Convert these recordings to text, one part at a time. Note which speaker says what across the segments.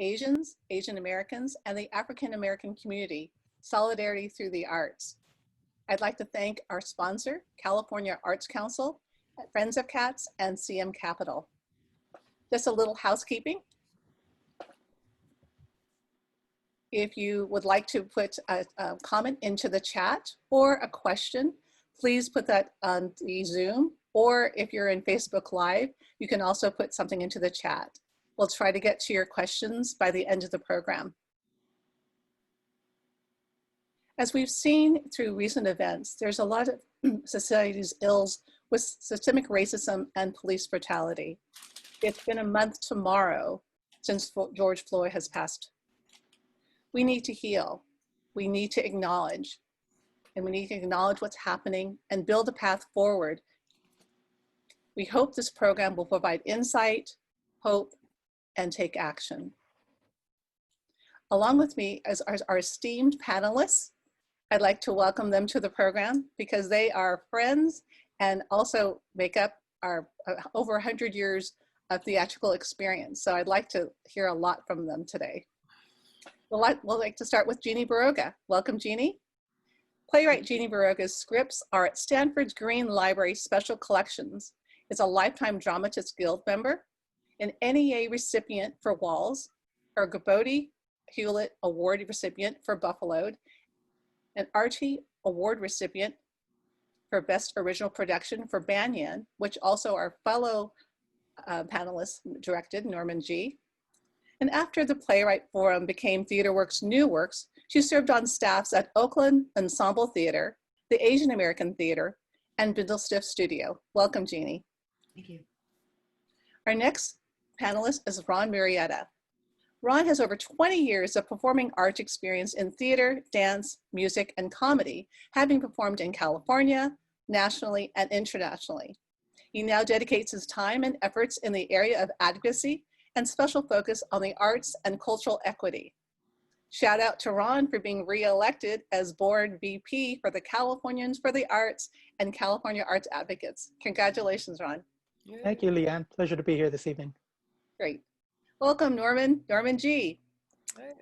Speaker 1: Asians, Asian Americans, and the African American community, Solidarity Through the Arts. I'd like to thank our sponsor, California Arts Council, Friends of Cats, and CM Capital. Just a little housekeeping. If you would like to put a comment into the chat or a question, please put that on the Zoom, or if you're in Facebook Live, you can also put something into the chat. We'll try to get to your questions by the end of the program. As we've seen through recent events, there's a lot of society's ills with systemic racism and police brutality. It's been a month tomorrow since George Floyd has passed. We need to heal. We need to acknowledge, and we need to acknowledge what's happening and build a path forward. We hope this program will provide insight, hope, and take action. Along with me as our esteemed panelists, I'd like to welcome them to the program because they are friends and also make up our over 100 years of theatrical experience. So I'd like to hear a lot from them today. We'd like to start with Jeannie Barroga. Welcome, Jeannie. Playwright Jeannie Barroga's scripts are at Stanford's Green Library Special Collections. Is a Lifetime Dramatists Guild member, an NEA recipient for Walls, a Gabody Hewlett Award recipient for Buffaloed, an Archie Award recipient for Best Original Production for Banyan, which also our fellow panelist directed, Norman G. And after the Playwright Forum became TheaterWorks' New Works, she served on staffs at Oakland Ensemble Theater, the Asian American Theater, and Bindlestiff Studio. Welcome, Jeannie.
Speaker 2: Thank you.
Speaker 1: Our next panelist is Ron Muriera. Ron has over 20 years of performing arts experience in theater, dance, music, and comedy, having performed in California, nationally, and internationally. He now dedicates his time and efforts in the area of advocacy and special focus on the arts and cultural equity. Shout out to Ron for being re-elected as board VP for the Californians for the Arts and California Arts Advocates. Congratulations, Ron.
Speaker 3: Thank you, Leianne. Pleasure to be here this evening.
Speaker 1: Great. Welcome, Norman G.
Speaker 4: Hey.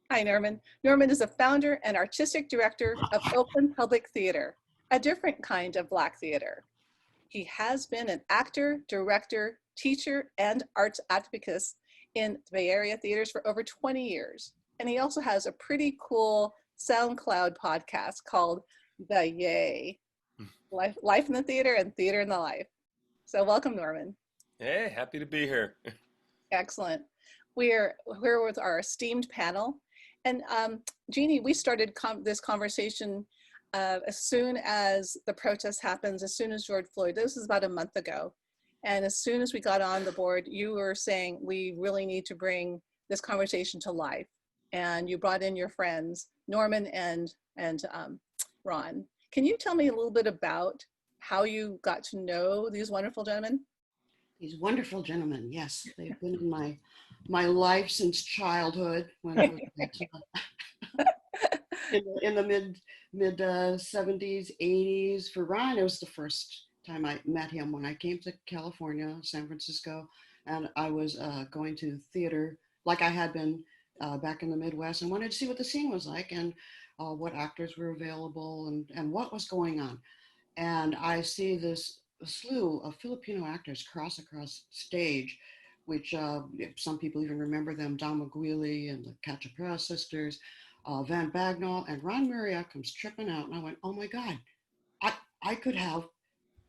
Speaker 1: Hi, Norman. Norman is the founder and artistic director of Oakland Public Theater, a different kind of Black theater. He has been an actor, director, teacher, and arts advocate in the Bay Area theaters for over 20 years. And he also has a pretty cool SoundCloud podcast called The Yay, Life in the Theater and Theater in the Life. So welcome, Norman.
Speaker 4: Hey, happy to be here.
Speaker 1: Excellent. We're here with our esteemed panel. And Jeannie, we started this conversation as soon as the protest happens, as soon as George Floyd, this was about a month ago. And as soon as we got on the board, you were saying we really need to bring this conversation to life. And you brought in your friends, Norman and Ron. Can you tell me a little bit about how you got to know these wonderful gentlemen?
Speaker 2: These wonderful gentlemen, yes. They've been in my life since childhood when I was in the mid 70s, 80s. For Ron, it was the first time I met him when I came to California, San Francisco, and I was going to theater like I had been back in the Midwest and wanted to see what the scene was like and what actors were available and what was going on. And I see this slew of Filipino actors cross across stage, which some people even remember them, Don McGuili and the Cachapra sisters, Van Bagnall, and Ron Muriera comes tripping out. And I went, oh my God, I could have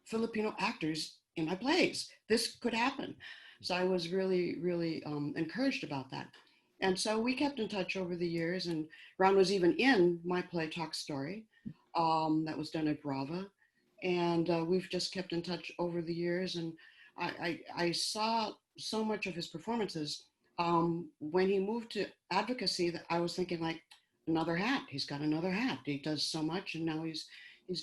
Speaker 2: Filipino actors in my plays. This could happen. So I was really, really encouraged about that. And so we kept in touch over the years, and Ron was even in my play Talk Story that was done at Brava. And we've just kept in touch over the years. And I saw so much of his performances. When he moved to advocacy, that I was thinking like, another hat, he's got another hat. He does so much and now he's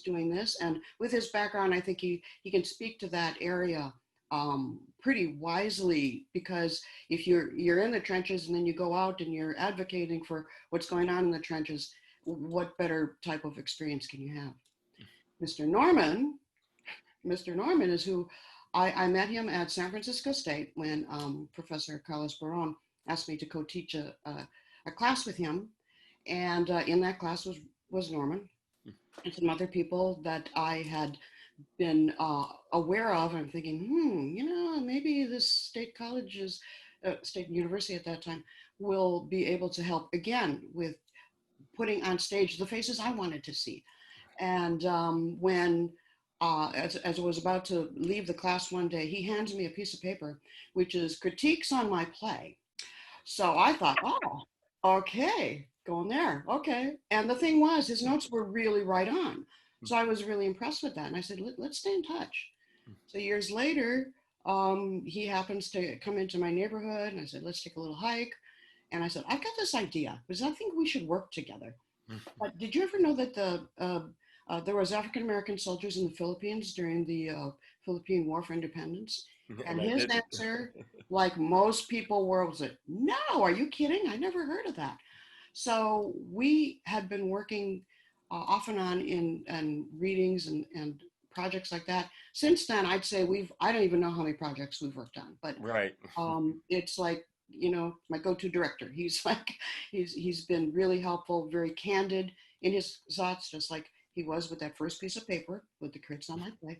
Speaker 2: doing this. And with his background, I think he can speak to that area pretty wisely, because if you're in the trenches and then you go out and you're advocating for what's going on in the trenches, what better type of experience can you have? Mr. Norman is who I met him at San Francisco State when Professor Carlos Barón asked me to co-teach a class with him. And in that class was Norman and some other people that I had been aware of. I'm thinking, maybe this state college's state university at that time will be able to help again with putting on stage the faces I wanted to see. And when as I was about to leave the class one day, he hands me a piece of paper, which is critiques on my play. So I thought, oh, okay, going there. Okay. And the thing was, his notes were really right on. So I was really impressed with that. And I said, let's stay in touch. So years later, he happens to come into my neighborhood and I said, let's take a little hike. And I said, I've got this idea because I think we should work together. But did you ever know that there was African-American soldiers in the Philippines during the Philippine War for Independence? And his answer, like most people were, was like, no, are you kidding? I never heard of that. So we had been working off and on in readings and projects like that. Since then, I'd say I don't even know how many projects we've worked on, but
Speaker 4: Right.
Speaker 2: it's like, my go-to director. He's like, he's been really helpful, very candid in his thoughts, just like he was with that first piece of paper with the crits on my play.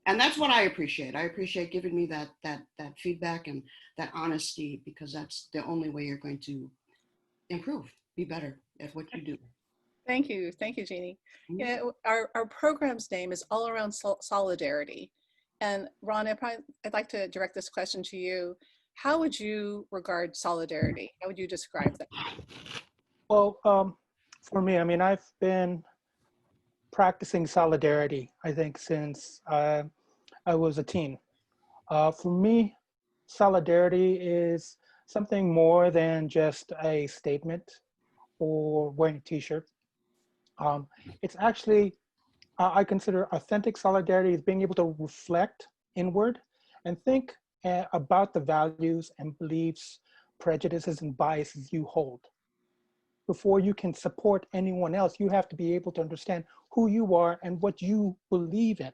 Speaker 2: And that's what I appreciate. I appreciate giving me that feedback and that honesty, because that's the only way you're going to improve, be better at what you do.
Speaker 1: Thank you, Jeannie.
Speaker 2: Mhm.
Speaker 1: Yeah, our program's name is All Around Solidarity. And Ron, I'd like to direct this question to you. How would you regard solidarity? How would you describe that?
Speaker 3: Well, for me, I mean, I've been practicing solidarity, I think, since I was a teen. For me, solidarity is something more than just a statement or wearing a t-shirt. It's actually, I consider authentic solidarity as being able to reflect inward and think about the values and beliefs, prejudices and biases you hold. Before you can support anyone else, you have to be able to understand who you are and what you believe in.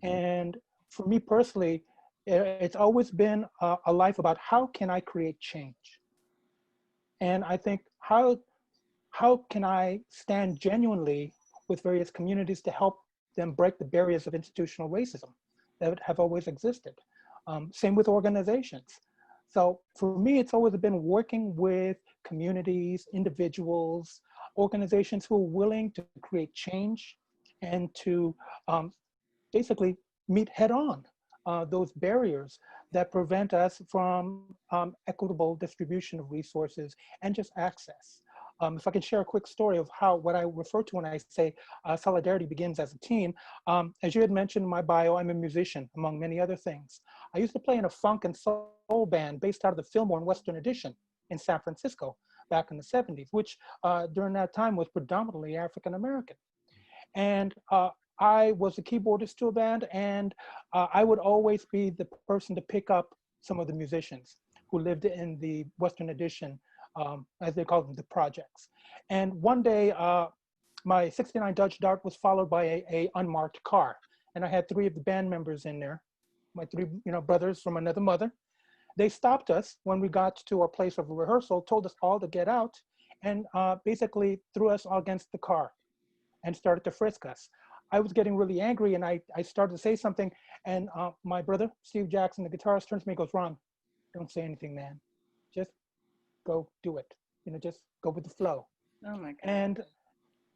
Speaker 3: And for me personally, it's always been a life about how can I create change? And I think how can I stand genuinely with various communities to help them break the barriers of institutional racism that have always existed? Same with organizations. So for me, it's always been working with communities, individuals, organizations who are willing to create change and to basically meet head on those barriers that prevent us from equitable distribution of resources and just access. If I can share a quick story of what I refer to when I say solidarity begins as a team. As you had mentioned in my bio, I'm a musician, among many other things. I used to play in a funk and soul band based out of the Fillmore and Western Addition in San Francisco back in the 70s, which during that time was predominantly African American. And I was a keyboardist to a band, and I would always be the person to pick up some of the musicians who lived in the Western Addition, as they call them, the projects. And one day, my '69 Dodge Dart was followed by a unmarked car, and I had 3 of the band members in there, my 3 brothers from another mother. They stopped us when we got to our place of rehearsal, told us all to get out, and basically threw us all against the car and started to frisk us. I was getting really angry, and I started to say something, and my brother, Steve Jackson, the guitarist, turns to me and goes, "Ron, don't say anything, man. Just go do it. Just go with the flow."
Speaker 1: Oh my God.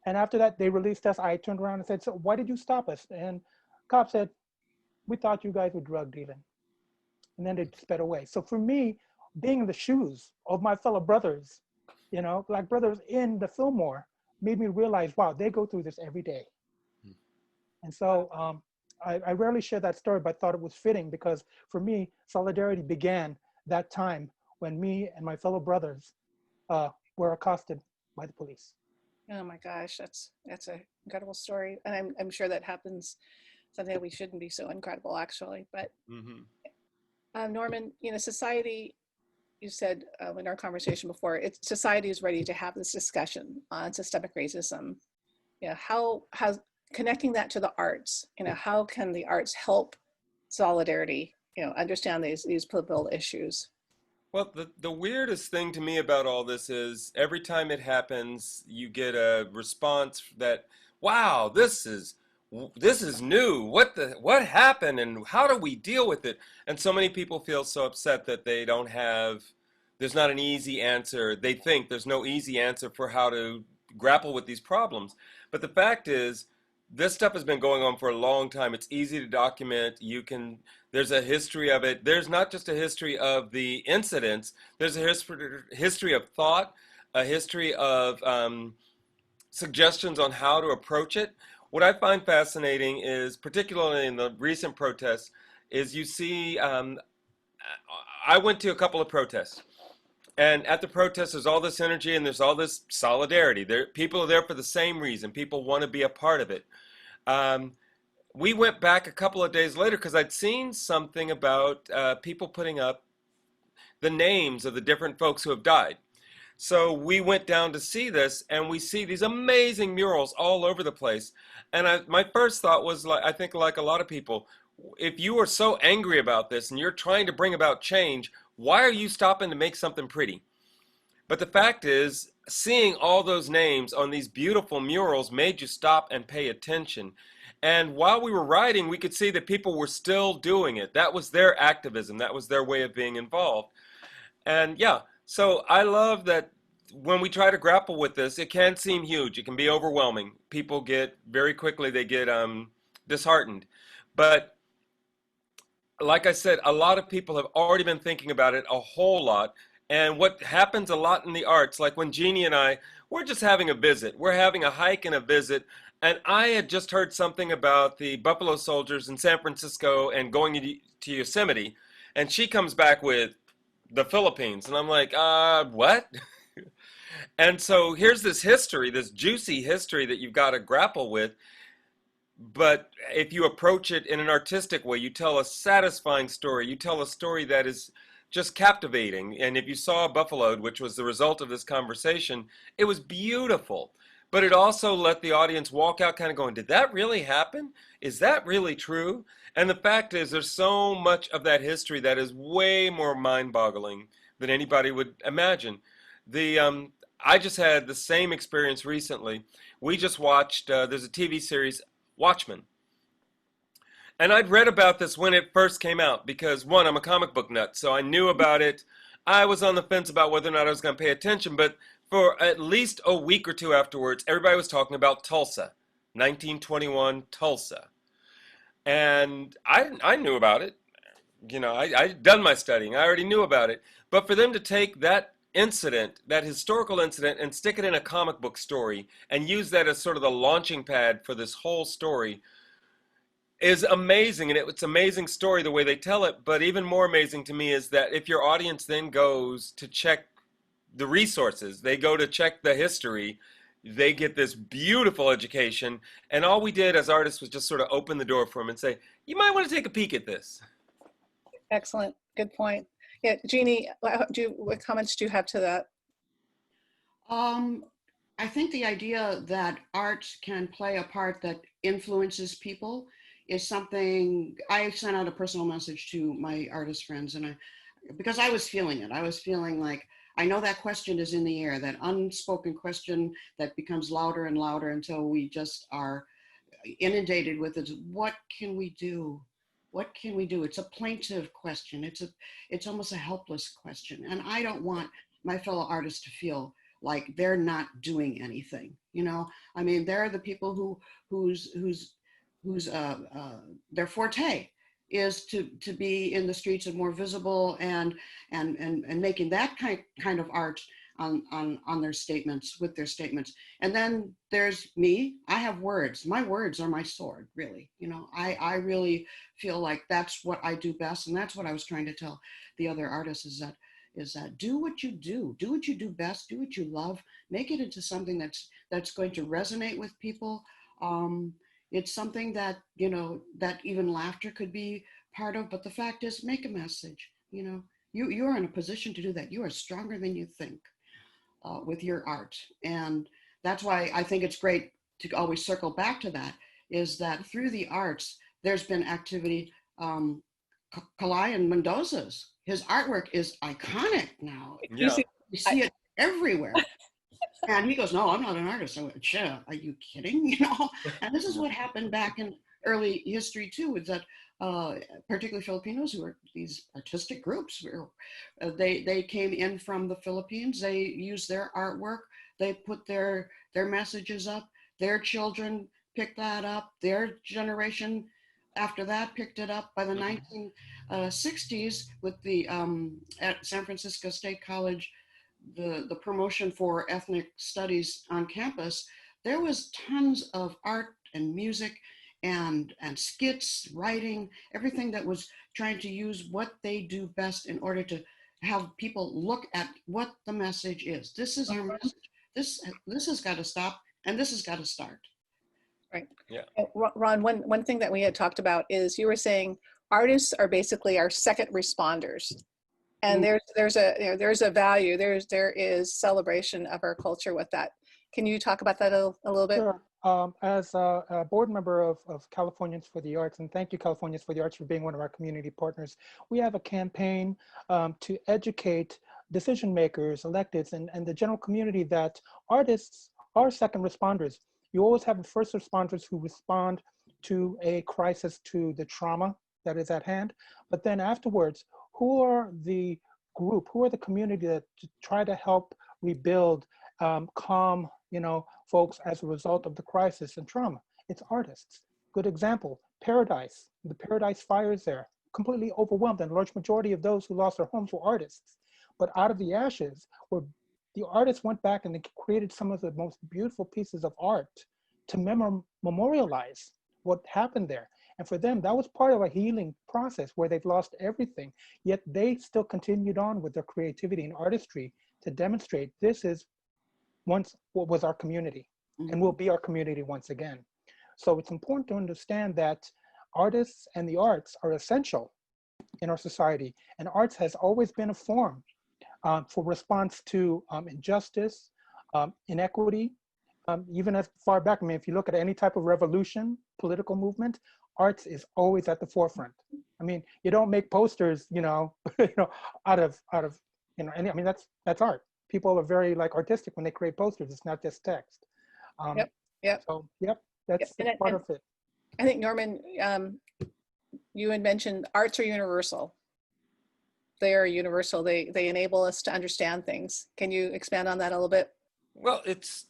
Speaker 3: And after that, they released us. I turned around and said, "So why did you stop us?" And cop said, "We thought you guys were drug dealing." And then they sped away. So for me, being in the shoes of my fellow brothers, Black brothers in the Fillmore, made me realize, wow, they go through this every day. And so I rarely share that story, but I thought it was fitting because for me, solidarity began that time when me and my fellow brothers were accosted by the police.
Speaker 1: Oh my gosh, that's an incredible story. And I'm sure that happens someday. We shouldn't be so incredible, actually. But Norman, society, you said in our conversation before, society is ready to have this discussion on systemic racism. How connecting that to the arts, how can the arts help solidarity, understand these political issues?
Speaker 4: Well, the weirdest thing to me about all this is every time it happens, you get a response that, "Wow, this is new. What happened and how do we deal with it?" And so many people feel so upset that they don't have there's not an easy answer. They think there's no easy answer for how to grapple with these problems. But the fact is, this stuff has been going on for a long time. It's easy to document. There's a history of it. There's not just a history of the incidents, there's a history of thought, a history of suggestions on how to approach it. What I find fascinating is, particularly in the recent protests, is you see, I went to a couple of protests. And at the protests, there's all this energy and there's all this solidarity. People are there for the same reason. People want to be a part of it. Um, we went back a couple of days later because I'd seen something about people putting up the names of the different folks who have died. So we went down to see this, and we see these amazing murals all over the place. And my first thought was, like, I think like a lot of people, if you are so angry about this and you're trying to bring about change, why are you stopping to make something pretty? But the fact is, seeing all those names on these beautiful murals made you stop and pay attention. And while we were writing, we could see that people were still doing it. That was their activism. That was their way of being involved. And yeah, so I love that when we try to grapple with this, it can seem huge. It can be overwhelming. People get very quickly, they get disheartened. But like I said, a lot of people have already been thinking about it a whole lot. And what happens a lot in the arts, like when Jeannie and I, we're just having a visit. We're having a hike and a visit. And I had just heard something about the Buffalo Soldiers in San Francisco and going to Yosemite. And she comes back with the Philippines. And I'm like, what? And so here's this history, this juicy history that you've got to grapple with. But if you approach it in an artistic way, you tell a satisfying story. You tell a story that is just captivating. And if you saw Buffaloed, which was the result of this conversation, it was beautiful. But it also let the audience walk out kind of going, did that really happen? Is that really true? And the fact is, there's so much of that history that is way more mind-boggling than anybody would imagine. I just had the same experience recently. We just watched, there's a TV series, Watchmen. And I'd read about this when it first came out because, one, I'm a comic book nut, so I knew about it. I was on the fence about whether or not I was going to pay attention, but for at least a week or two afterwards, everybody was talking about Tulsa, 1921 Tulsa. And I knew about it. You know, I'd done my studying. I already knew about it. But for them to take that incident, that historical incident, and stick it in a comic book story and use that as sort of the launching pad for this whole story is amazing. And it's an amazing story the way they tell it. But even more amazing to me is that if your audience then goes to check the resources, they go to check the history, they get this beautiful education. And all we did as artists was just sort of open the door for them and say, you might want to take a peek at this.
Speaker 1: Excellent. Good point. Yeah, Jeannie, what comments do you have to that?
Speaker 2: I think the idea that art can play a part that influences people is something I sent out a personal message to my artist friends, and because I was feeling it. I was feeling like, I know that question is in the air, that unspoken question that becomes louder and louder until we just are inundated with it. What can we do? What can we do? It's a plaintive question. It's almost a helpless question. And I don't want my fellow artists to feel like they're not doing anything. You know, I mean, they're the people whose their forte is to be in the streets and more visible and making that kind of art on their statements, with their statements. And then there's me. I have words. My words are my sword, really. You know, I really feel like that's what I do best. And that's what I was trying to tell the other artists is that do what you do what you do best, do what you love, make it into something that's going to resonate with people. It's something that, you know, that even laughter could be part of, but the fact is, make a message. You know, you're in a position to do that. You are stronger than you think. With your art. And that's why I think it's great to always circle back to that, is that through the arts, there's been activity. Kalai and Mendoza's his artwork is iconic now.
Speaker 1: You
Speaker 4: Yeah.
Speaker 1: see,
Speaker 2: You see it everywhere. And he goes, no, I'm not an artist. I went, "Shit, are you kidding?" You know, and this is what happened back in early history too, is that particularly Filipinos, who are these artistic groups, they came in from the Philippines. They used their artwork. They put their messages up. Their children picked that up. Their generation after that picked it up. By the 1960s, with the at San Francisco State College, the promotion for ethnic studies on campus, there was tons of art and music and skits, writing, everything that was trying to use what they do best in order to have people look at what the message is. This is our message. This has got to stop, and this has got to start.
Speaker 1: right.
Speaker 4: Yeah.
Speaker 1: Ron, one thing that we had talked about is you were saying artists are basically our second responders. And there's a value, there is celebration of our culture with that. Can you talk about that a little bit?
Speaker 3: Sure. As a board member of Californians for the Arts, and thank you, Californians for the Arts, for being one of our community partners, we have a campaign to educate decision makers, electeds, and the general community that artists are second responders. You always have the first responders who respond to a crisis, to the trauma that is at hand, but then afterwards, who are the group, who are the community that try to help rebuild, calm, folks as a result of the crisis and trauma? It's artists. Good example, Paradise. The Paradise fires there, completely overwhelmed, and a large majority of those who lost their homes were artists. But out of the ashes, where the artists went back and they created some of the most beautiful pieces of art to memorialize what happened there. And for them, that was part of a healing process where they've lost everything, yet they still continued on with their creativity and artistry to demonstrate this is once what was our community and will be our community once again. So it's important to understand that artists and the arts are essential in our society, and arts has always been a form for response to injustice, inequity, even as far back. I mean, if you look at any type of revolution, political movement, arts is always at the forefront. I mean, you don't make posters, out of I mean, that's art. People are very artistic when they create posters. It's not just text.
Speaker 1: Yep.
Speaker 3: So that's part of it.
Speaker 1: I think, Norman, you had mentioned arts are universal. They are universal. They enable us to understand things. Can you expand on that a little bit?
Speaker 4: Well, it's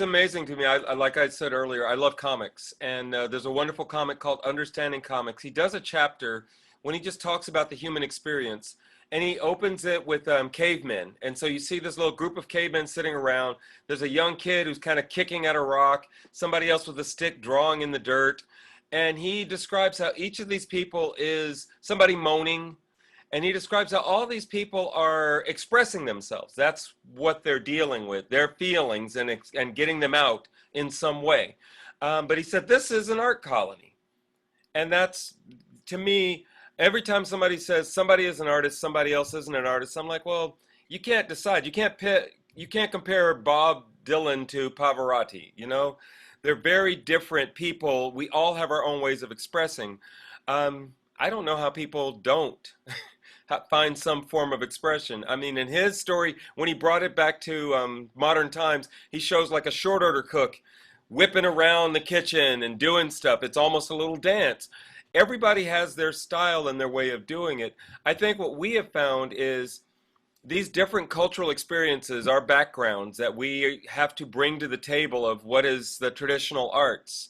Speaker 4: amazing to me. Like I said earlier, I love comics, and there's a wonderful comic called Understanding Comics. He does a chapter when he just talks about the human experience, and he opens it with cavemen. And so you see this little group of cavemen sitting around. There's a young kid who's kind of kicking at a rock, somebody else with a stick drawing in the dirt, and he describes how each of these people is somebody moaning. And he describes how all these people are expressing themselves. That's what they're dealing with, their feelings and getting them out in some way. But he said, this is an art colony. And that's, to me, every time somebody says somebody is an artist, somebody else isn't an artist, I'm like, well, you can't decide. You can't compare Bob Dylan to Pavarotti, They're very different people. We all have our own ways of expressing. I don't know how people don't find some form of expression. I mean, in his story, when he brought it back to modern times, he shows like a short order cook whipping around the kitchen and doing stuff. It's almost a little dance. Everybody has their style and their way of doing it. I think what we have found is these different cultural experiences, our backgrounds that we have to bring to the table of what is the traditional arts.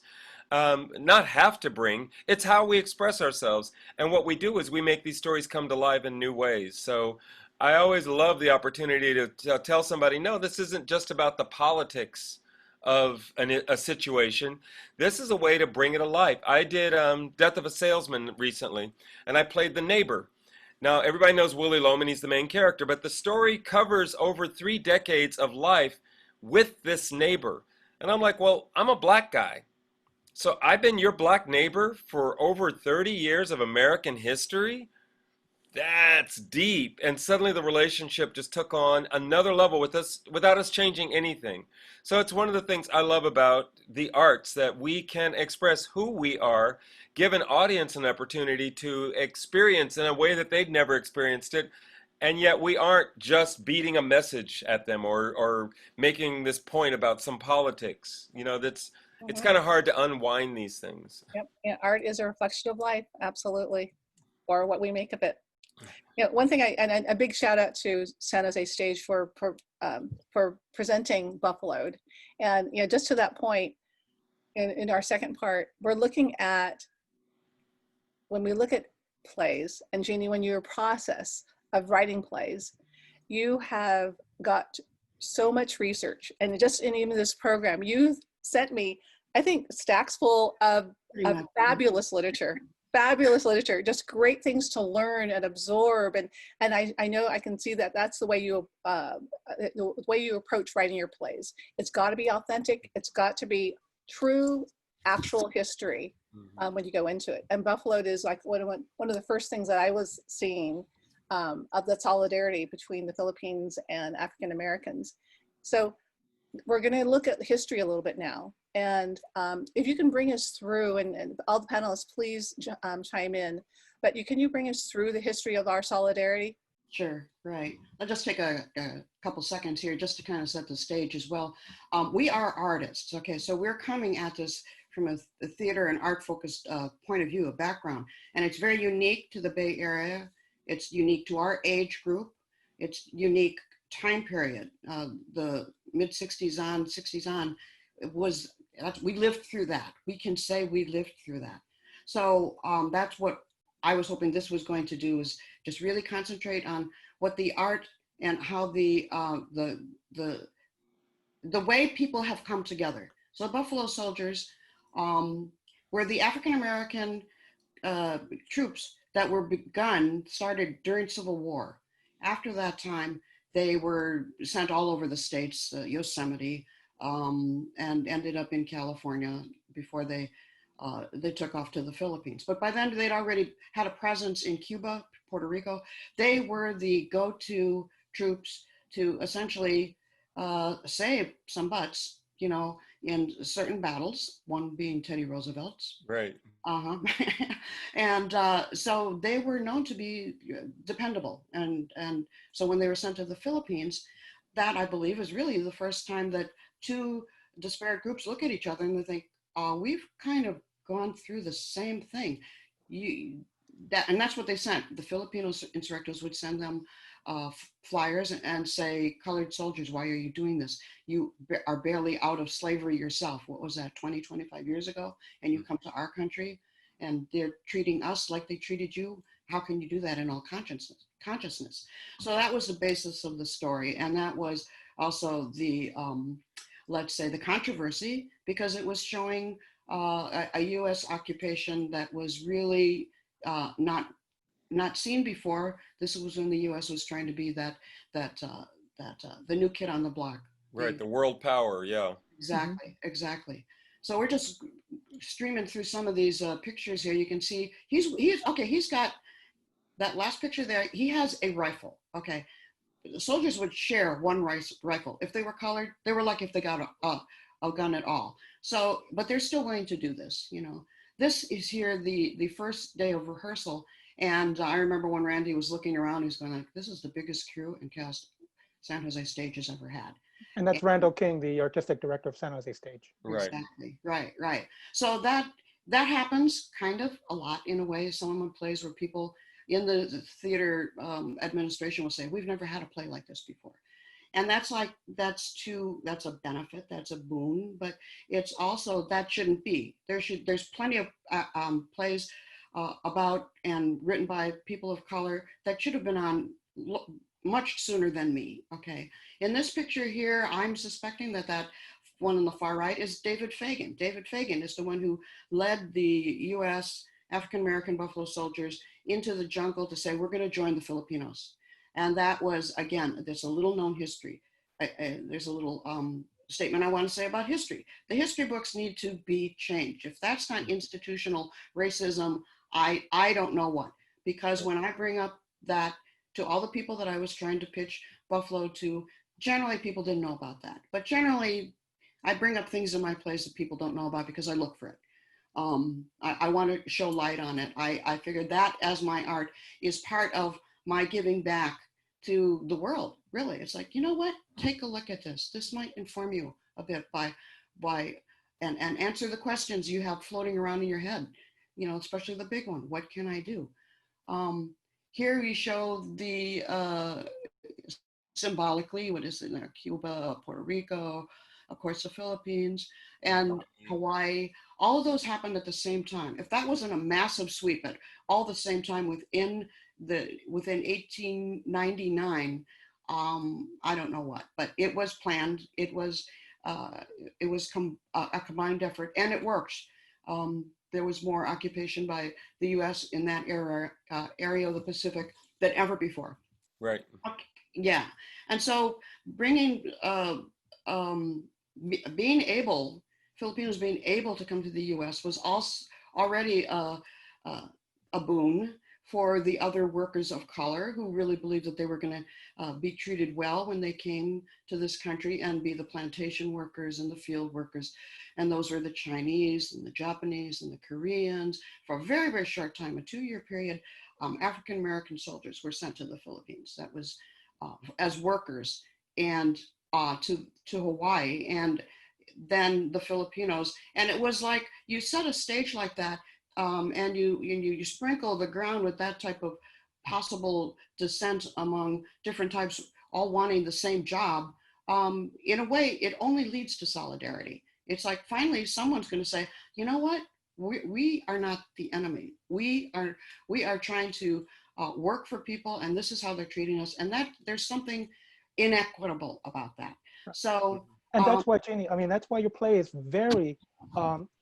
Speaker 4: Not have to bring, it's how we express ourselves. And what we do is we make these stories come to life in new ways. So I always love the opportunity to tell somebody, no, this isn't just about the politics of a situation. This is a way to bring it to life. I did Death of a Salesman recently, and I played the neighbor. Now, everybody knows Willie Loman, he's the main character, but the story covers over 3 decades of life with this neighbor. And I'm like, well, I'm a black guy. So I've been your black neighbor for over 30 years of American history. That's deep. And suddenly the relationship just took on another level with us without us changing anything. So it's one of the things I love about the arts, that we can express who we are, give an audience an opportunity to experience in a way that they've never experienced it. And yet we aren't just beating a message at them, or making this point about some politics. It's
Speaker 1: Mhm.
Speaker 4: kind of hard to unwind these things.
Speaker 1: Yep. Yeah, art is a reflection of life, absolutely, or what we make of it. One thing and a big shout out to San Jose Stage for presenting Buffaloed. And just to that point, in our second part, we're looking at, when we look at plays, and Jeannie, when your process of writing plays, you have got so much research, and just in even this program, you sent me, I think, stacks full of
Speaker 2: Pretty much.
Speaker 1: fabulous literature, just great things to learn and absorb. And I know I can see that that's the way you approach writing your plays. It's got to be authentic. It's got to be true, actual history when you go into it. And Buffaloed is like one of the first things that I was seeing of the solidarity between the Philippines and African Americans. So we're going to look at history a little bit now. And if you can bring us through, and all the panelists, please chime in, but can you bring us through the history of our solidarity?
Speaker 2: Sure, right. I'll just take a couple seconds here just to kind of set the stage as well. We are artists, okay? So we're coming at this from a theater and art-focused point of view, a background, and it's very unique to the Bay Area. It's unique to our age group. It's unique time period. The mid-60s on, 60s on, we lived through that. We can say we lived through that. So that's what I was hoping this was going to do, is just really concentrate on what the art and how the way people have come together. So Buffalo Soldiers were the African American troops that were started during Civil War. After that time, they were sent all over the states, Yosemite, and ended up in California before they took off to the Philippines. But by then they'd already had a presence in Cuba, Puerto Rico. They were the go-to troops to essentially save some butts, in certain battles, one being Teddy Roosevelt's.
Speaker 4: Right.
Speaker 2: Uh-huh. And so they were known to be dependable. And so when they were sent to the Philippines, that, I believe, is really the first time that two disparate groups look at each other and they think, we've kind of gone through the same thing. And that's what they sent. The Filipino insurrectos would send them flyers and say, colored soldiers, why are you doing this? You are barely out of slavery yourself. What was that, 20, 25 years ago? And you come to our country and they're treating us like they treated you. How can you do that in all consciousness? So that was the basis of the story. And that was also the, let's say, the controversy, because it was showing a US occupation that was really not seen before. This was when the U.S. was trying to be the new kid on the block.
Speaker 4: Right, the world power, yeah.
Speaker 2: Exactly. So we're just streaming through some of these pictures here. You can see he's got that last picture there. He has a rifle. Okay, the soldiers would share one rifle. If they were colored, they were lucky if they got a gun at all. So, but they're still willing to do this. This is here the first day of rehearsal. And I remember when Randy was looking around, he's going like, this is the biggest crew and cast San Jose Stage has ever had.
Speaker 3: And that's Randall King, the artistic director of San Jose Stage.
Speaker 4: Right.
Speaker 2: Exactly. Right. So that happens kind of a lot in a way. Someone plays where people in the theater administration will say, we've never had a play like this before. And that's a benefit, that's a boon, but it's also, that shouldn't be. There's plenty of plays about and written by people of color that should have been on much sooner than me, okay? In this picture here, I'm suspecting that one on the far right is David Fagan. David Fagan is the one who led the US African-American Buffalo Soldiers into the jungle to say, we're gonna join the Filipinos. And that was, again, there's a little known history. There's a little statement I want to say about history. The history books need to be changed. If that's not institutional racism, I don't know what. Because when I bring up that to all the people that I was trying to pitch Buffalo to, generally people didn't know about that. But generally, I bring up things in my plays that people don't know about because I look for it. I want to show light on it. I figured that as my art is part of my giving back to the world. Really, it's like, you know what? Take a look at this. This might inform you a bit by and answer the questions you have floating around in your head. You know, especially the big one. What can I do? Here we show the symbolically, what is it, Cuba, Puerto Rico, of course, the Philippines, and Hawaii. All of those happened at the same time. If that wasn't a massive sweep at all the same time within 1899, I don't know what, but it was planned. It was a combined effort, and it worked. There was more occupation by the U.S. in that area of the Pacific than ever before.
Speaker 4: Right.
Speaker 2: Okay. Yeah, and so bringing, Filipinos being able to come to the U.S. was also already a boon for the other workers of color who really believed that they were going to be treated well when they came to this country and be the plantation workers and the field workers. And those were the Chinese and the Japanese and the Koreans. For a very, very short time, a 2-year period, African-American soldiers were sent to the Philippines. That was as workers, and to Hawaii, and then the Filipinos. And it was like you set a stage like that, and you sprinkle the ground with that type of possible descent among different types, all wanting the same job. In a way, it only leads to solidarity. It's like finally someone's going to say, you know what? We are not the enemy. We are trying to work for people, and this is how they're treating us, and that there's something inequitable about that. So,
Speaker 3: and that's why, Jeannie, I mean, that's why your play is very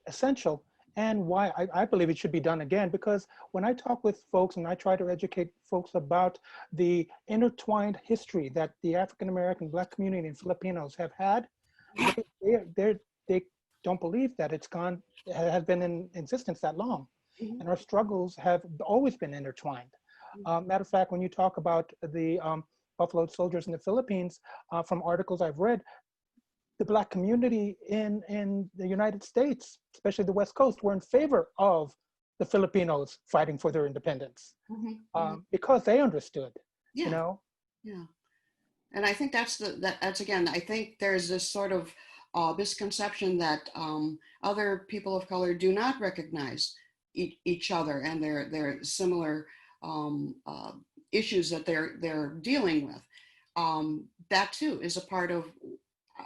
Speaker 3: essential, and why I believe it should be done again, because when I talk with folks and I try to educate folks about the intertwined history that the African-American Black community and Filipinos have had, they don't believe that it has been in existence that long. And our struggles have always been intertwined. Matter of fact, when you talk about the Buffalo soldiers in the Philippines, from articles I've read, the Black community in the United States, especially the West Coast, were in favor of the Filipinos fighting for their independence, because they understood,
Speaker 2: yeah.
Speaker 3: you know?
Speaker 2: Yeah. And I think that's again, I think there's this sort of misconception that other people of color do not recognize each other and their similar issues that they're dealing with. That too is a part of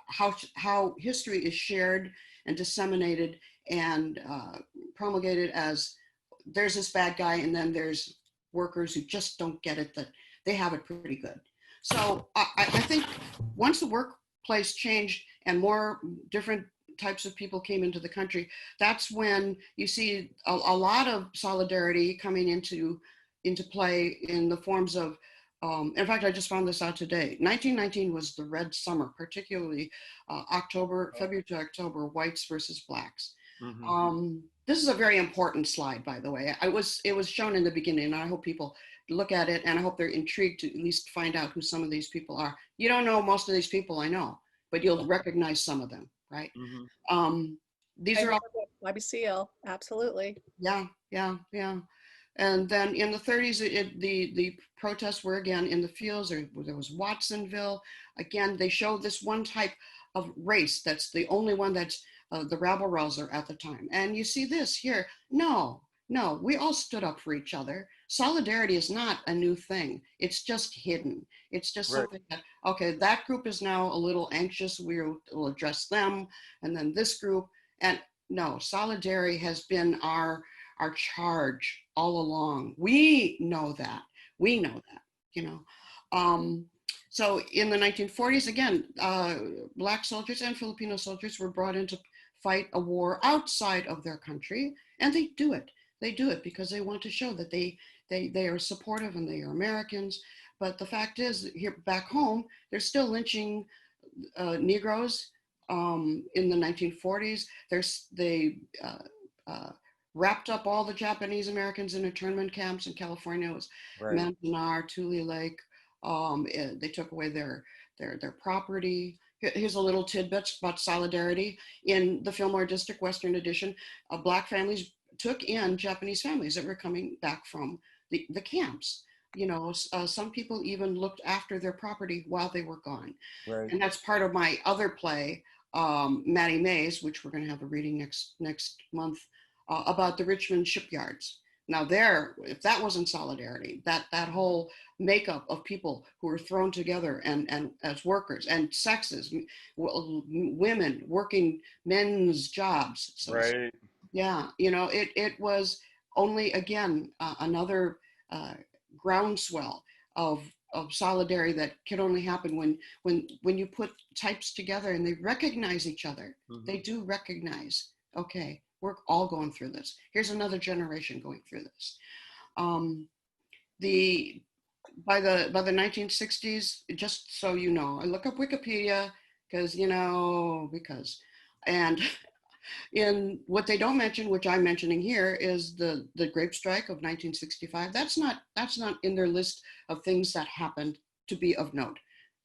Speaker 2: how history is shared and disseminated and promulgated as there's this bad guy and then there's workers who just don't get it, that they have it pretty good. So I think once the workplace changed and more different types of people came into the country, that's when you see a lot of solidarity coming into play in the forms of, in fact, I just found this out today. 1919 was the Red Summer, particularly February to October, whites versus blacks. This is a very important slide, by the way. It was shown in the beginning, and I hope people look at it, and I hope they're intrigued to at least find out who some of these people are. You don't know most of these people, I know, but you'll recognize some of them, right? These are all
Speaker 1: YBCL, absolutely.
Speaker 2: Yeah. And then in the 30s, the protests were again in the fields. There was Watsonville. Again, they showed this one type of race that's the only one that's the rabble-rouser at the time. And you see this here. No, we all stood up for each other. Solidarity is not a new thing. It's just hidden. It's just something that, okay, that group is now a little anxious. We'll address them. And then this group. And no, solidarity has been our charge all along. We know that, you know. So in the 1940s, again, Black soldiers and Filipino soldiers were brought in to fight a war outside of their country, and they do it. They do it because they want to show that they are supportive and they are Americans. But the fact is, here back home, they're still lynching Negroes in the 1940s. wrapped up all the Japanese Americans in internment camps in California. It was
Speaker 4: Right.
Speaker 2: Manzanar, Tule Lake. They took away their property. Here's a little tidbit about solidarity. In the Fillmore District Western Edition, Black families took in Japanese families that were coming back from the camps. You know, some people even looked after their property while they were gone.
Speaker 4: Right.
Speaker 2: And that's part of my other play, Mattie Mays, which we're going to have a reading next month, about the Richmond shipyards. Now there, if that wasn't solidarity, that whole makeup of people who were thrown together and as workers and sexes, women working men's jobs. So
Speaker 4: Right.
Speaker 2: yeah, you know, it was only again another groundswell of solidarity that can only happen when you put types together and they recognize each other.
Speaker 4: Mm-hmm.
Speaker 2: They do recognize, okay, we're all going through this. Here's another generation going through this. By the 1960s, just so you know, I look up Wikipedia because and in what they don't mention, which I'm mentioning here, is the grape strike of 1965. That's not in their list of things that happened to be of note.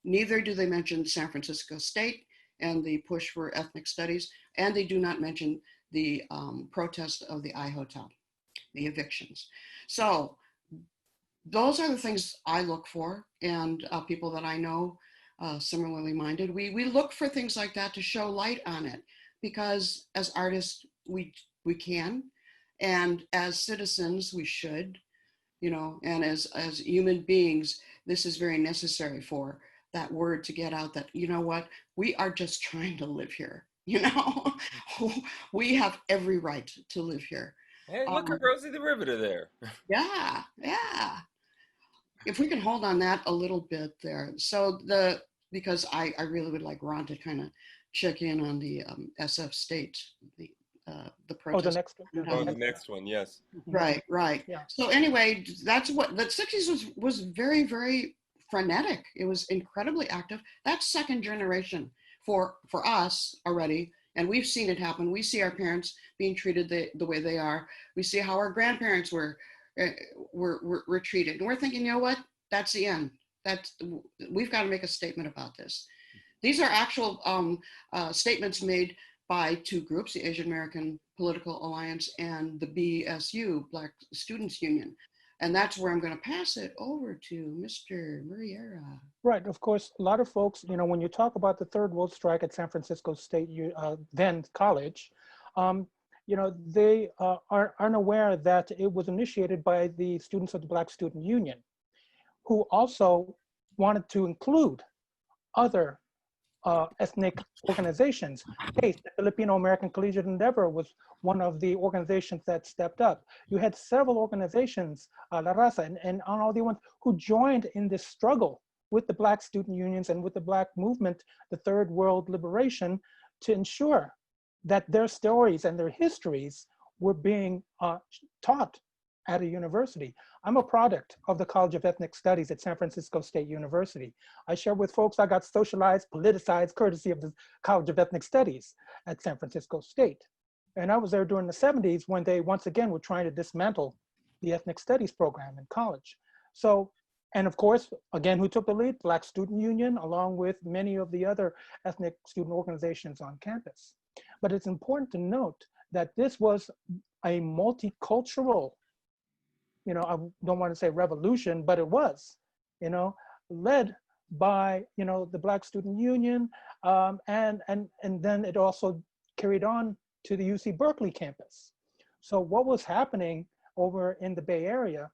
Speaker 2: Neither do they mention San Francisco State and the push for ethnic studies, and they do not mention the protest of the I Hotel, the evictions. So those are the things I look for, and people that I know similarly minded. We look for things like that to show light on it, because as artists we can, and as citizens we should, you know, and as human beings, this is very necessary for that word to get out that, you know what, we are just trying to live here, you know. We have every right to live here.
Speaker 4: Hey, look at Rosie the Riveter there.
Speaker 2: Yeah. If we can hold on that a little bit there. So because I really would like Ron to kind of check in on the SF State, the protest.
Speaker 3: Oh, the next one.
Speaker 4: Oh, the next one, yes.
Speaker 2: Right.
Speaker 3: Yeah.
Speaker 2: So anyway, that's what the 60s was very, very frenetic. It was incredibly active. That's second generation for us already. And we've seen it happen. We see our parents being treated the way they are. We see how our grandparents were treated. And we're thinking, you know what? That's the end. We've got to make a statement about this. These are actual statements made by two groups, the Asian American Political Alliance and the BSU, Black Students Union. And that's where I'm going to pass it over to Mr. Muriera.
Speaker 3: Right. Of course, a lot of folks, you know, when you talk about the Third World Strike at San Francisco State, then college, you know, they aren't aware that it was initiated by the students of the Black Student Union, who also wanted to include other ethnic organizations. The Filipino American Collegiate Endeavor was one of the organizations that stepped up. You had several organizations, La Raza, and all the ones who joined in this struggle with the Black student unions and with the Black movement, the Third World Liberation, to ensure that their stories and their histories were being taught at a university. I'm a product of the College of Ethnic Studies at San Francisco State University. I share with folks I got socialized, politicized, courtesy of the College of Ethnic Studies at San Francisco State. And I was there during the 70s when they once again were trying to dismantle the ethnic studies program in college. So, and of course, again, who took the lead? Black Student Union, along with many of the other ethnic student organizations on campus. But it's important to note that this was a multicultural, you know, I don't want to say revolution, but it was, you know, led by, you know, the Black Student Union, and then it also carried on to the UC Berkeley campus. So what was happening over in the Bay Area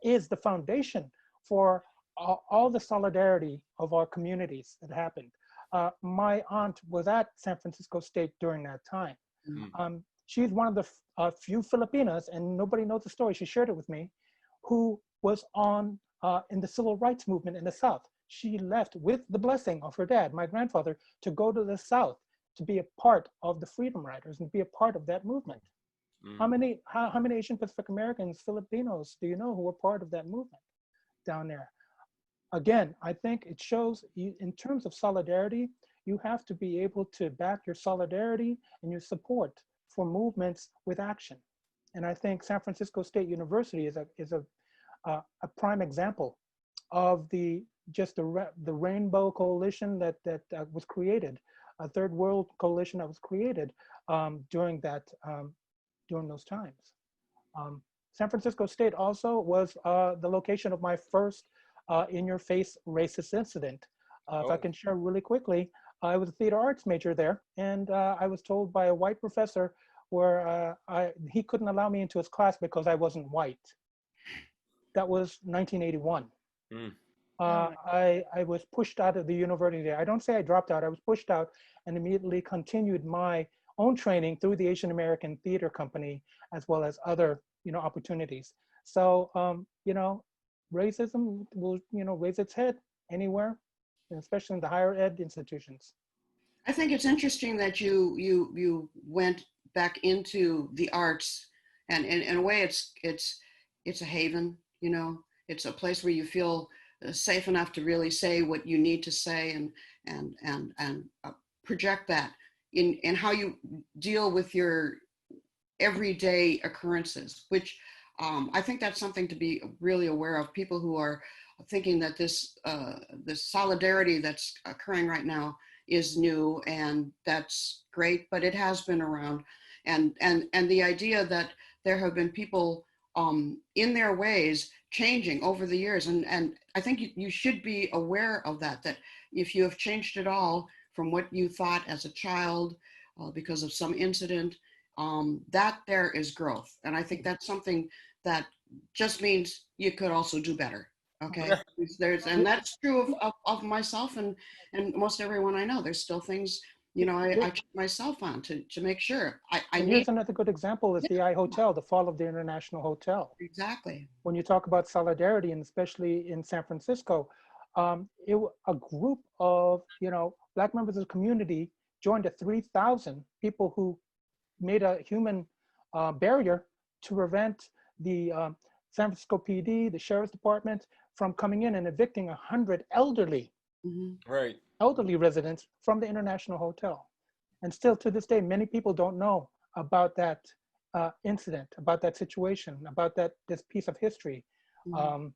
Speaker 3: is the foundation for all the solidarity of our communities that happened. My aunt was at San Francisco State during that time. She's one of the few Filipinas, and nobody knows the story, she shared it with me, who was on in the civil rights movement in the South. She left with the blessing of her dad, my grandfather, to go to the South to be a part of the Freedom Riders and be a part of that movement. How many Asian Pacific Americans, Filipinos do you know who were part of that movement down there? Again, I think it shows you, in terms of solidarity, you have to be able to back your solidarity and your support for movements with action. And I think San Francisco State University is a prime example of the rainbow coalition that was created, a third world coalition that was created during those times. San Francisco State also was the location of my first in-your-face racist incident. If I
Speaker 4: Oh,
Speaker 3: can share really quickly, I was a theater arts major there, and I was told by a white professor where he couldn't allow me into his class because I wasn't white. That was 1981.
Speaker 4: mm,
Speaker 3: I was pushed out of the university. I don't say I dropped out. I was pushed out and immediately continued my own training through the Asian American Theater Company, as well as other, opportunities. So, racism will, raise its head anywhere, and especially in the higher ed institutions.
Speaker 2: I think it's interesting that you went back into the arts, and in a way, it's a haven. It's a place where you feel safe enough to really say what you need to say, and project that in how you deal with your everyday occurrences, which I think that's something to be really aware of. People who are thinking that this solidarity that's occurring right now is new, and that's great, but it has been around, and the idea that there have been people in their ways changing over the years, and I think you should be aware of that if you have changed at all from what you thought as a child because of some incident, that there is growth. And I think that's something that just means you could also do better. Okay. And that's true of myself and most everyone I know. There's still things, I check myself on to make sure I
Speaker 3: And
Speaker 2: need.
Speaker 3: here's another good example is the I Hotel, the fall of the International Hotel.
Speaker 2: Exactly.
Speaker 3: When you talk about solidarity, and especially in San Francisco, a group of, Black members of the community joined the 3,000 people who made a human barrier to prevent the San Francisco PD, the Sheriff's Department, from coming in and evicting 100 elderly
Speaker 4: right.
Speaker 3: elderly residents from the International Hotel. And still to this day, many people don't know about that incident, about that situation, about this piece of history.
Speaker 4: Or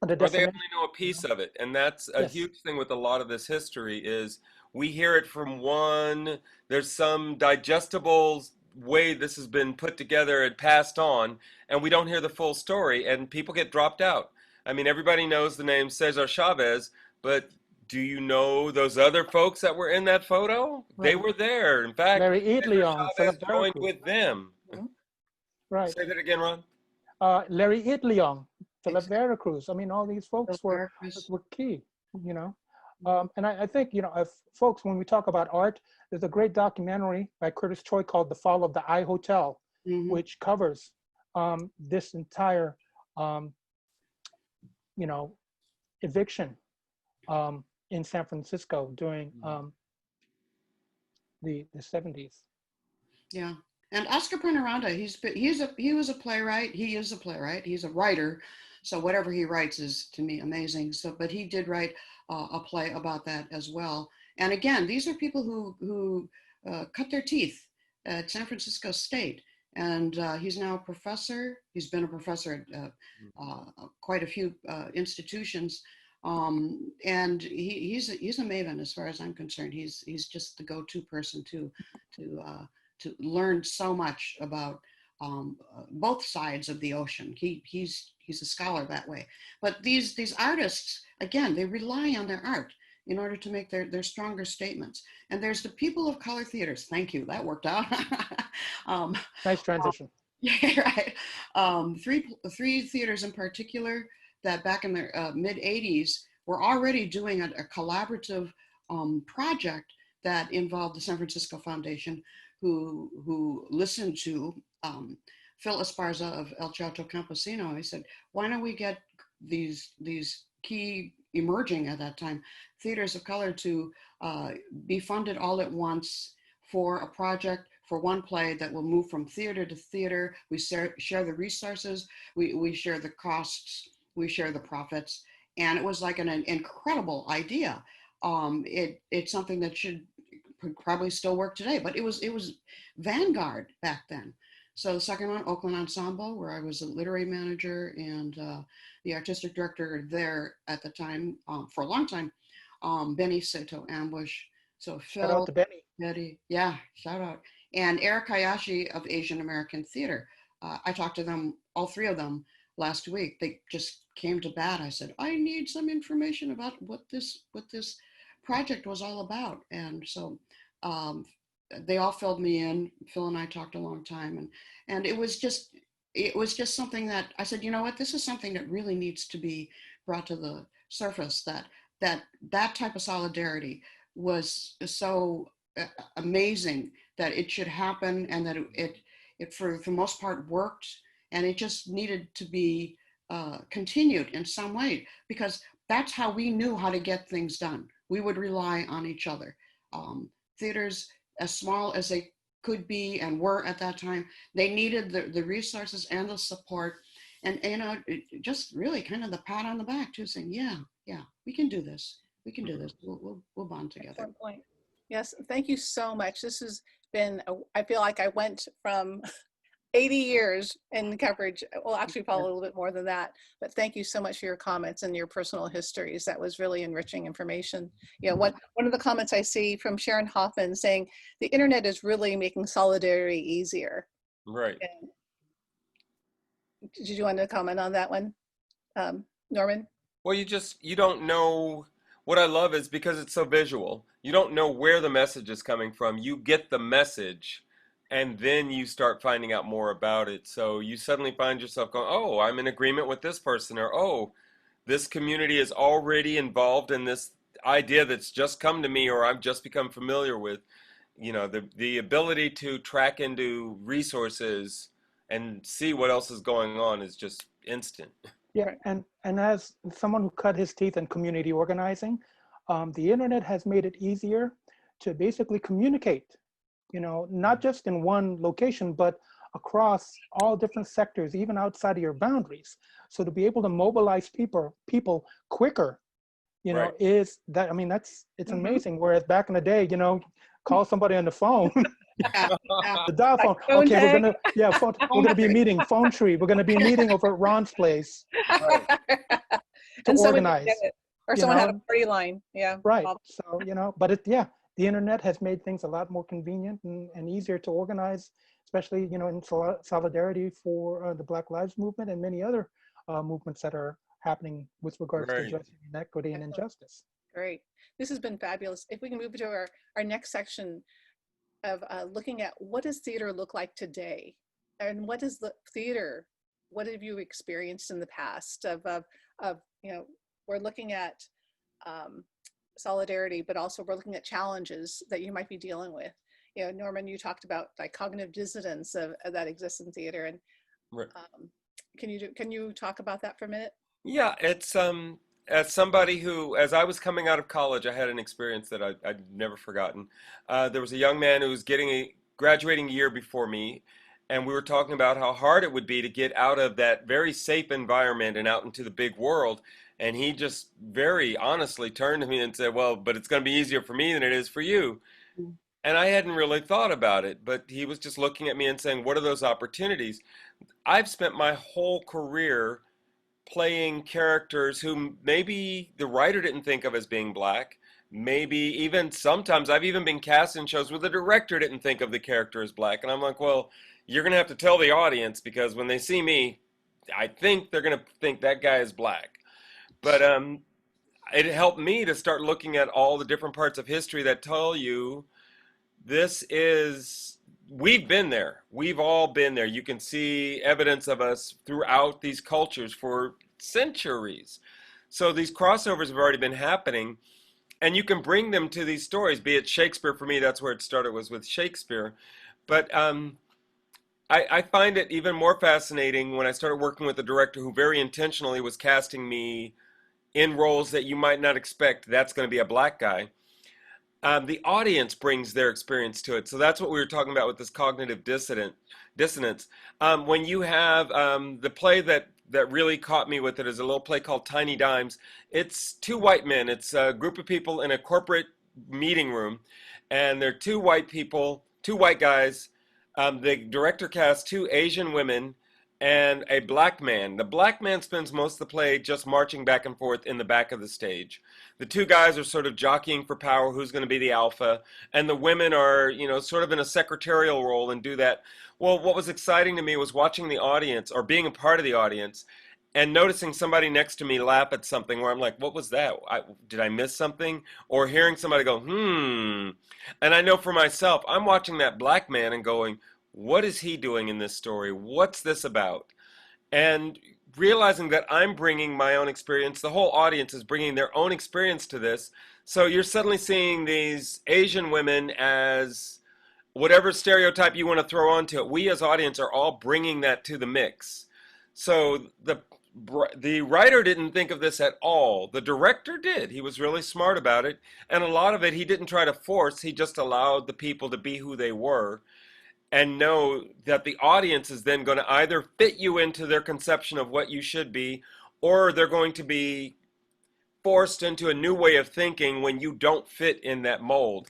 Speaker 4: they only know a piece of it. And that's a
Speaker 3: Yes.
Speaker 4: huge thing with a lot of this history is we hear it from one, there's some digestible way this has been put together and passed on, and we don't hear the full story, and people get dropped out. I mean, everybody knows the name Cesar Chavez, but do you know those other folks that were in that photo?
Speaker 3: Right.
Speaker 4: They were there. In fact,
Speaker 3: Larry
Speaker 4: Cesar
Speaker 3: Idleon,
Speaker 4: Chavez
Speaker 3: Philip
Speaker 4: joined
Speaker 3: Veracruz.
Speaker 4: with them.
Speaker 3: Right.
Speaker 4: Say that again, Ron.
Speaker 3: Larry Idleon, Philip Veracruz. I mean, all these folks were key, and I think, if folks, when we talk about art, there's a great documentary by Curtis Choi called The Fall of the I Hotel, which covers this entire, eviction in San Francisco during the 70s.
Speaker 2: Yeah. And Oscar Penaranda, he was a playwright. He is a playwright. He's a writer. So whatever he writes is, to me, amazing. So, but he did write a play about that as well. And again, these are people who cut their teeth at San Francisco State. And he's now a professor. He's been a professor at quite a few institutions. And he's a maven as far as I'm concerned. He's just the go-to person to learn so much about both sides of the ocean. He's a scholar that way. But these artists, again, they rely on their art in order to make their stronger statements. And there's the people of color theaters. Thank you, that worked out.
Speaker 3: Nice transition.
Speaker 2: Yeah, right. Three theaters in particular that back in the mid 80s were already doing a collaborative project that involved the San Francisco Foundation, who listened to Phil Esparza of El Chato Campesino. He said, why don't we get these key emerging at that time theaters of color to be funded all at once for a project, for one play that will move from theater to theater. We share the resources, we share the costs, we share the profits. And it was like an incredible idea. It's something that could probably still work today, but it was vanguard back then. So the second one, Oakland Ensemble, where I was a literary manager and the artistic director there at the time, for a long time, Benny Sato Ambush. So
Speaker 3: Shout out
Speaker 2: Phil,
Speaker 3: to Benny.
Speaker 2: Betty, yeah, shout out. And Eric Hayashi of Asian American Theater. I talked to them, all three of them, last week. They just came to bat. I said, I need some information about what this project was all about. And so they all filled me in. Phil and I talked a long time, and it was just something that I said, you know what, this is something that really needs to be brought to the surface. That type of solidarity was so amazing that it should happen, and that it for the most part worked, and it just needed to be continued in some way, because that's how we knew how to get things done. We would rely on each other. Theaters, as small as they could be and were at that time, they needed the resources and the support, and just really kind of the pat on the back too, saying, yeah, we can do this. We can do this. We'll bond together.
Speaker 1: Excellent point. Yes, thank you so much. This has been, I feel like I went from 80 years in coverage. Well, actually probably a little bit more than that, but thank you so much for your comments and your personal histories. That was really enriching information. One of the comments I see from Sharon Hoffman saying, the internet is really making solidarity easier.
Speaker 4: Right.
Speaker 1: And did you want to comment on that one, Norman?
Speaker 4: Well, you don't know. What I love is because it's so visual, you don't know where the message is coming from. You get the message, and then you start finding out more about it. So you suddenly find yourself going, oh, I'm in agreement with this person, or oh, this community is already involved in this idea that's just come to me, or I've just become familiar with. The ability to track into resources and see what else is going on is just instant.
Speaker 3: Yeah, and as someone who cut his teeth in community organizing, the internet has made it easier to basically communicate, not just in one location, but across all different sectors, even outside of your boundaries. So to be able to mobilize people quicker,
Speaker 4: Right.
Speaker 3: is that, it's amazing. Whereas back in the day, call somebody on the phone. The dial phone.
Speaker 1: phone
Speaker 3: Okay,
Speaker 1: tag.
Speaker 3: we're gonna be meeting phone tree. We're gonna be meeting over at Ron's place
Speaker 4: Right.
Speaker 3: to
Speaker 1: And someone
Speaker 3: organize.
Speaker 1: did it. Or
Speaker 3: you
Speaker 1: someone had
Speaker 3: know?
Speaker 1: a party line. Yeah.
Speaker 3: Right. So but the internet has made things a lot more convenient and easier to organize, especially in solidarity for the Black Lives Movement and many other movements that are happening with regards to
Speaker 4: Right.
Speaker 3: justice, inequity, and injustice.
Speaker 1: Great. This has been fabulous. If we can move to our next section of looking at what does theater look like today, and what is the theater, what have you experienced in the past we're looking at solidarity, but also we're looking at challenges that you might be dealing with. Norman, you talked about like cognitive dissonance that exists in theater, and
Speaker 4: Right.
Speaker 1: can you talk about that for a minute?
Speaker 4: Yeah, it's as somebody who, as I was coming out of college, I had an experience that I'd never forgotten. There was a young man who was getting a graduating a year before me, and we were talking about how hard it would be to get out of that very safe environment and out into the big world. And he just very honestly turned to me and said, well, but it's going to be easier for me than it is for you.
Speaker 2: Mm.
Speaker 4: And I hadn't really thought about it, but he was just looking at me and saying, what are those opportunities? I've spent my whole career playing characters who maybe the writer didn't think of as being black. Maybe even sometimes I've even been cast in shows where the director didn't think of the character as black. And I'm like, well, you're going to have to tell the audience, because when they see me, I think they're going to think that guy is black. But it helped me to start looking at all the different parts of history that tell you we've been there. We've all been there. You can see evidence of us throughout these cultures for centuries. So these crossovers have already been happening, and you can bring them to these stories, be it Shakespeare. For me, that's where it started, was with Shakespeare. But I find it even more fascinating when I started working with a director who very intentionally was casting me in roles that you might not expect that's going to be a black guy. The audience brings their experience to it. So that's what we were talking about with this cognitive dissonance. When you have the play that really caught me with it is a little play called Tiny Dimes. It's two white men. It's a group of people in a corporate meeting room, and they're two white people, two white guys, The director cast two Asian women and a black man. The black man spends most of the play just marching back and forth in the back of the stage. The two guys are sort of jockeying for power, who's going to be the alpha, and the women are, sort of in a secretarial role and do that. Well, what was exciting to me was watching the audience or being a part of the audience and noticing somebody next to me laugh at something where I'm like, what was that? Did I miss something? Or hearing somebody go, And I know for myself, I'm watching that black man and going, what is he doing in this story? What's this about? And realizing that I'm bringing my own experience, the whole audience is bringing their own experience to this. So you're suddenly seeing these Asian women as whatever stereotype you want to throw onto it. We as audience are all bringing that to the mix. So the writer didn't think of this at all. The director did. He was really smart about it. And a lot of it he didn't try to force. He just allowed the people to be who they were and know that the audience is then going to either fit you into their conception of what you should be, or they're going to be forced into a new way of thinking when you don't fit in that mold.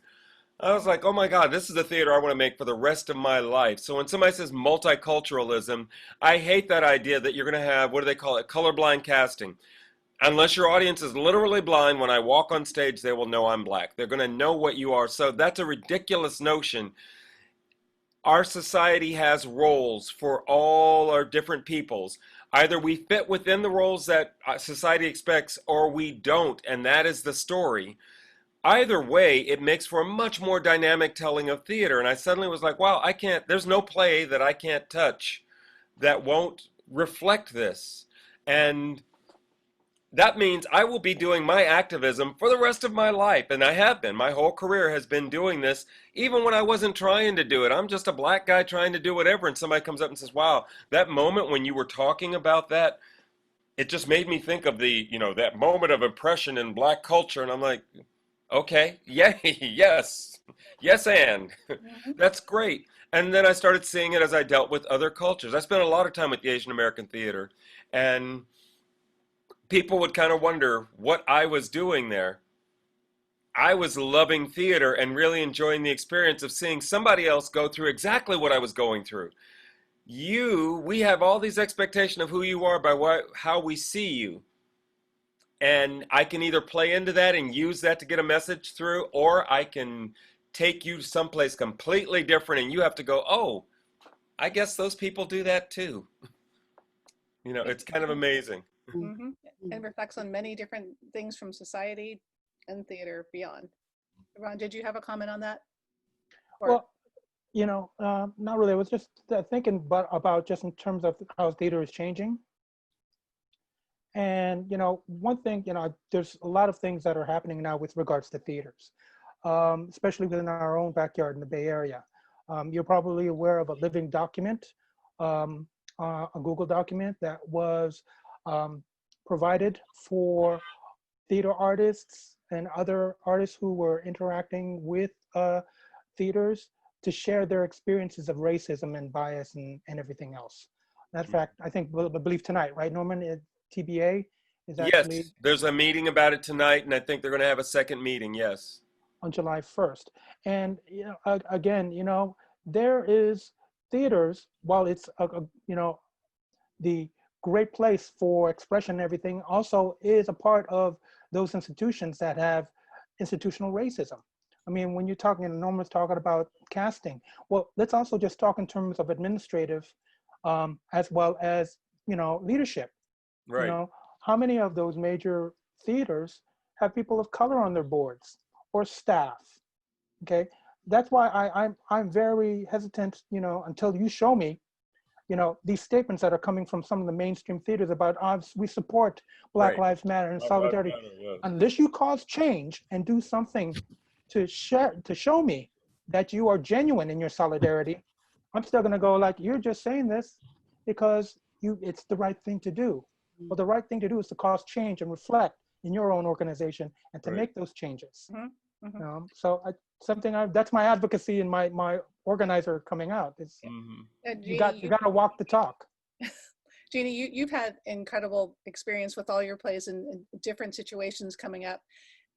Speaker 4: I was like, oh my God, this is the theater I want to make for the rest of my life. So when somebody says multiculturalism, I hate that idea that you're going to have, what do they call it, colorblind casting. Unless your audience is literally blind, when I walk on stage, they will know I'm black. They're going to know what you are. So that's a ridiculous notion. Our society has roles for all our different peoples. Either we fit within the roles that society expects or we don't, and that is the story. Either way, it makes for a much more dynamic telling of theater. And I suddenly was like, wow, there's no play that I can't touch that won't reflect this. And that means I will be doing my activism for the rest of my life. And I have been. My whole career has been doing this, even when I wasn't trying to do it. I'm just a black guy trying to do whatever. And somebody comes up and says, wow, that moment when you were talking about that, it just made me think of that moment of oppression in black culture. And I'm like, okay, yeah, yes, and that's great. And then I started seeing it as I dealt with other cultures. I spent a lot of time with the Asian American theater, and people would kind of wonder what I was doing there. I was loving theater and really enjoying the experience of seeing somebody else go through exactly what I was going through. We have all these expectations of who you are by how we see you. And I can either play into that and use that to get a message through, or I can take you someplace completely different and you have to go, oh, I guess those people do that too. It's kind of amazing.
Speaker 1: Mm-hmm. And reflects on many different things from society and theater beyond. Ron, did you have a comment on that?
Speaker 3: Well, not really. I was just thinking about just in terms of how theater is changing. And, one thing, there's a lot of things that are happening now with regards to theaters, especially within our own backyard in the Bay Area. You're probably aware of a living document, a Google document that was provided for theater artists and other artists who were interacting with theaters to share their experiences of racism and bias and everything else. Matter of fact, I believe tonight, right, Norman? TBA is actually.
Speaker 4: Yes, there's a meeting about it tonight, and I think they're going to have a second meeting. Yes.
Speaker 3: On July 1st. And again, there is theaters, while it's the great place for expression and everything, also is a part of those institutions that have institutional racism. I mean, when you're talking, and Norman's talking about casting, well, let's also just talk in terms of administrative as well as, leadership.
Speaker 4: Right.
Speaker 3: How many of those major theaters have people of color on their boards or staff? Okay, that's why I'm very hesitant, until you show me, these statements that are coming from some of the mainstream theaters about we support Black Lives Matter and solidarity.
Speaker 4: Yes.
Speaker 3: Unless you cause change and do something to show me that you are genuine in your solidarity, I'm still gonna go like, you're just saying this because it's the right thing to do. Well, the right thing to do is to cause change and reflect in your own organization and to make those changes.
Speaker 1: Mm-hmm. Mm-hmm.
Speaker 3: So that's my advocacy and my organizer coming out. Is
Speaker 1: Jeannie,
Speaker 3: you got to walk the talk.
Speaker 1: Jeannie, you've had incredible experience with all your plays in different situations coming up.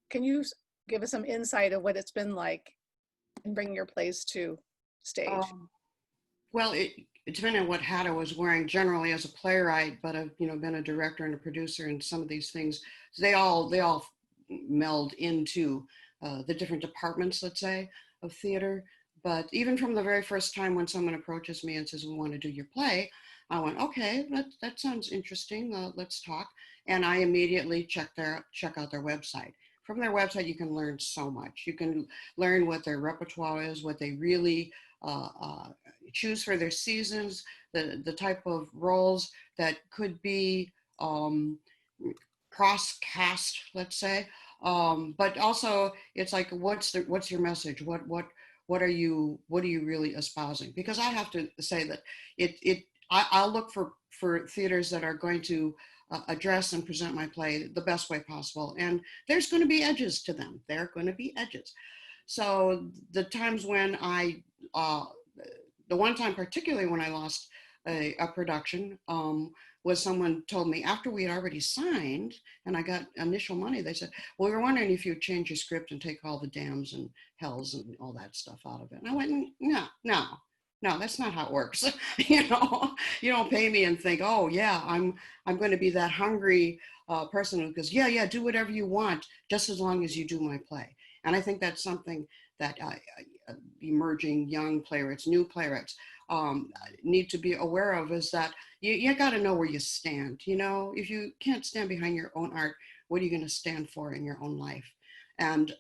Speaker 1: Can you give us some insight of what it's been like in bringing your plays to stage?
Speaker 2: Well, it depended on what hat I was wearing. Generally, as a playwright, but I've been a director and a producer, and some of these things they all meld into the different departments, let's say, of theater. But even from the very first time when someone approaches me and says, "We want to do your play," I went, "Okay, that sounds interesting. Let's talk." And I immediately check out their website. From their website, you can learn so much. You can learn what their repertoire is, what they really uh, uh, choose for their seasons, the type of roles that could be cross cast, let's say. But also, it's like, what's your message? What are you really espousing? Because I have to say that I'll look for theaters that are going to address and present my play the best way possible. And there's going to be edges to them. There are going to be edges. So the times when the one time particularly when I lost a production, was someone told me after we had already signed and I got initial money, they said, "Well, we were wondering if you'd change your script and take all the dams and hells and all that stuff out of it." And I went, no, that's not how it works. You don't pay me and think, "Oh yeah, I'm going to be that hungry person who goes, yeah, do whatever you want, just as long as you do my play." And I think that's something that emerging young playwrights, new playwrights, need to be aware of, is that you got to know where you stand. If you can't stand behind your own art, what are you going to stand for in your own life? And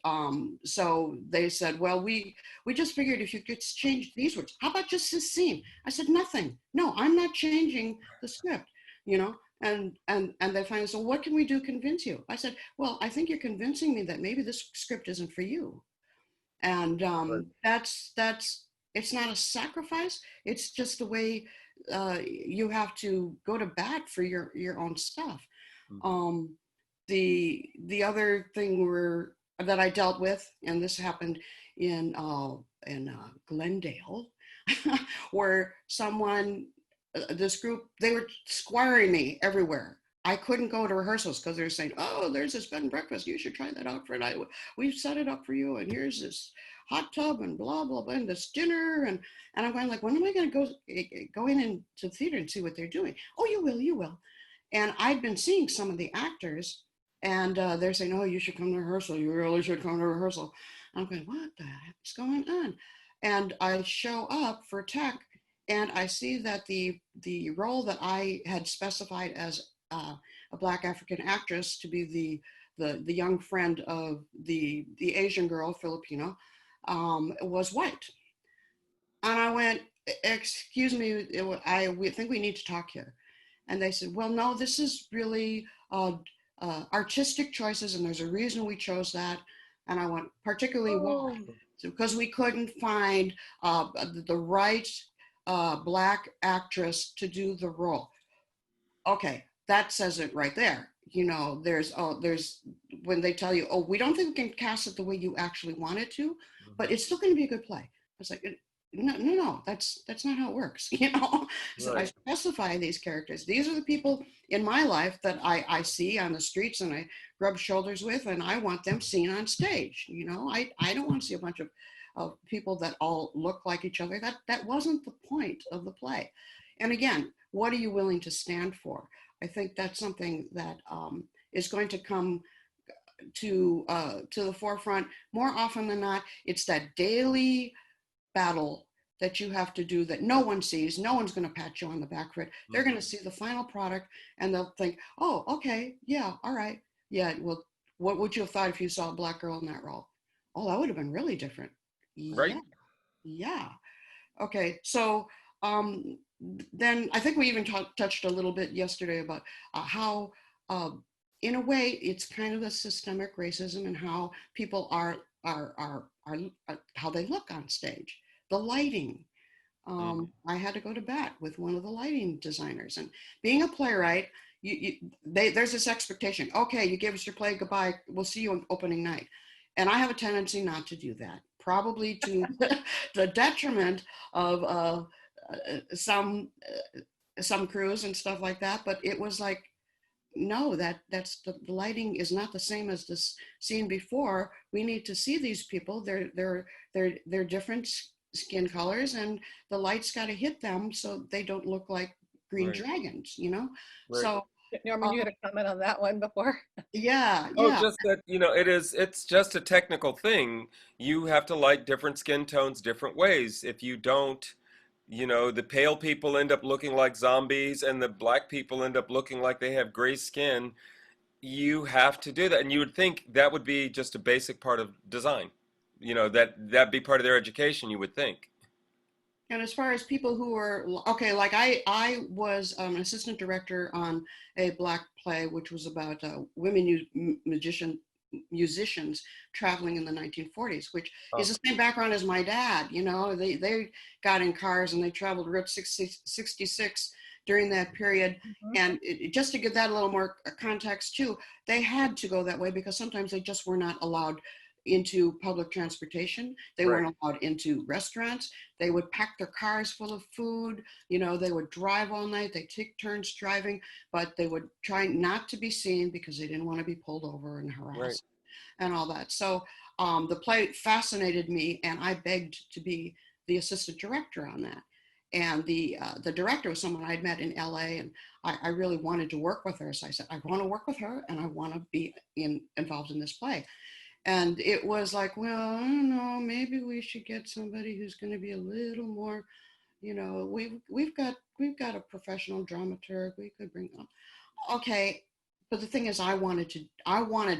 Speaker 2: so they said, "Well, we just figured if you could change these words, how about just this scene?" I said, "Nothing. No, I'm not changing the script." And they finally said, "What can we do to convince you?" I said, "Well, I think you're convincing me that maybe this script isn't for you." And that's it's not a sacrifice. It's just the way you have to go to bat for your own stuff. Um, the other thing that I dealt with, and this happened in Glendale, where this group, they were squiring me everywhere. I couldn't go to rehearsals because they were saying, "Oh, there's this bed and breakfast. You should try that out for a night. We've set it up for you, and here's this hot tub and blah blah blah, and this dinner." And I'm going like, "When am I going to go in into the theater and see what they're doing?" "Oh, you will." And I'd been seeing some of the actors, and they're saying, "Oh, you should come to rehearsal. You really should come to rehearsal." I'm going, "What the heck is going on?" And I show up for tech, and I see that the role that I had specified as a Black African actress to be the young friend of the Asian girl, Filipino, was white. And I went, "Excuse me, we think we need to talk here." And they said, "Well, no, this is really artistic choices, and there's a reason we chose that." And I went, "Particularly why?" So, because we couldn't find the right Black actress to do the role. Okay, that says it right there. There's when they tell you, "Oh, we don't think we can cast it the way you actually want it to, but it's still going to be a good play." It's like, no, that's not how it works. So I specify these characters. These are the people in my life that I see on the streets and I rub shoulders with, and I want them seen on stage. I don't want to see a bunch of people that all look like each other. That wasn't the point of the play. And again, what are you willing to stand for? I think that's something that is going to come to the forefront more often than not. It's that daily battle that you have to do that no one sees. No one's going to pat you on the back for it. They're going to see the final product and they'll think, "Oh, okay, yeah, all right, yeah. Well, what would you have thought if you saw a Black girl in that role? Oh, that would have been really different."
Speaker 4: Right.
Speaker 2: Yeah. Okay, so then I think we even touched a little bit yesterday about how, in a way, it's kind of a systemic racism and how people are how they look on stage, the lighting. I had to go to bat with one of the lighting designers, and being a playwright, there's this expectation. Okay, you give us your play, goodbye. We'll see you on opening night. And I have a tendency not to do that, probably to the detriment of some crews and stuff like that. But it was like, no, that's the lighting is not the same as this scene before. We need to see these people. They're different skin colors, and the light's got to hit them so they don't look like green
Speaker 4: Right.
Speaker 2: dragons, you know?
Speaker 4: Right.
Speaker 2: So,
Speaker 1: Norman, you had a comment on that one before.
Speaker 2: yeah,
Speaker 4: Oh,
Speaker 2: yeah.
Speaker 4: just that, it's just a technical thing. You have to light different skin tones different ways. If you don't, the pale people end up looking like zombies and the black people end up looking like they have gray skin. You have to do that. And you would think that would be just a basic part of design. That'd be part of their education, you would think.
Speaker 2: And as far as people who were, okay, like I was an assistant director on a Black play, which was about women musicians traveling in the 1940s, which
Speaker 4: Oh,
Speaker 2: is the same background as my dad. They got in cars and they traveled Route 66 during that period.
Speaker 1: Mhm.
Speaker 2: And just to give that a little more context too, they had to go that way because sometimes they just were not allowed into public transportation. They
Speaker 4: right,
Speaker 2: weren't allowed into restaurants. They would pack their cars full of food. They would drive all night. They take turns driving, but they would try not to be seen because they didn't want to be pulled over and
Speaker 4: right.
Speaker 2: harassed and all that. So the play fascinated me, and I begged to be the assistant director on that. And the director was someone I'd met in LA, and I really wanted to work with her. So I said, I want to work with her, and I want to be involved in this play. And it was like, well, I don't know, maybe we should get somebody who's going to be a little more, we've got a professional dramaturg we could bring on. Okay, but the thing is, I wanted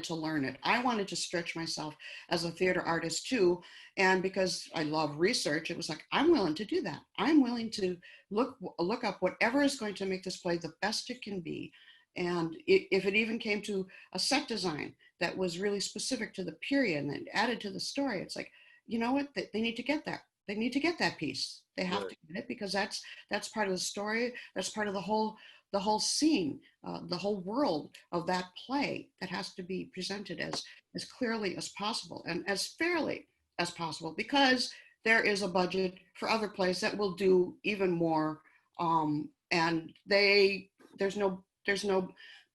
Speaker 2: to learn it. I wanted to stretch myself as a theater artist too, and because I love research, it was like I'm willing to do that. I'm willing to look up whatever is going to make this play the best it can be, and if it even came to a set design that was really specific to the period and added to the story, it's like, you know what, they need to get that. They need to get that piece. They have
Speaker 4: Right.
Speaker 2: to get it because that's part of the story. That's part of the whole scene, the whole world of that play that has to be presented as clearly as possible and as fairly as possible, because there is a budget for other plays that will do even more, and there's no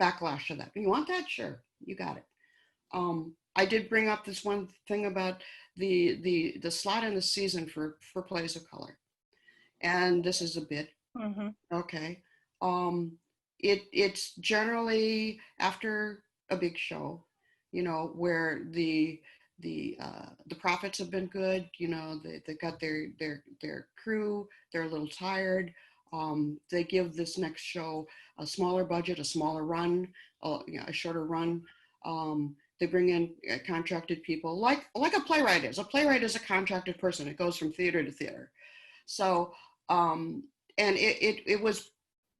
Speaker 2: backlash to that. You want that? Sure, you got it. I did bring up this one thing about the slot in the season for plays of color, and this is a bit
Speaker 1: Mhm.
Speaker 2: okay. Um, it's generally after a big show, where the profits have been good. They got their crew. They're a little tired. They give this next show a smaller budget, a smaller run, a shorter run. They bring in contracted people, like a playwright is. A playwright is a contracted person. It goes from theater to theater. So, um, and it was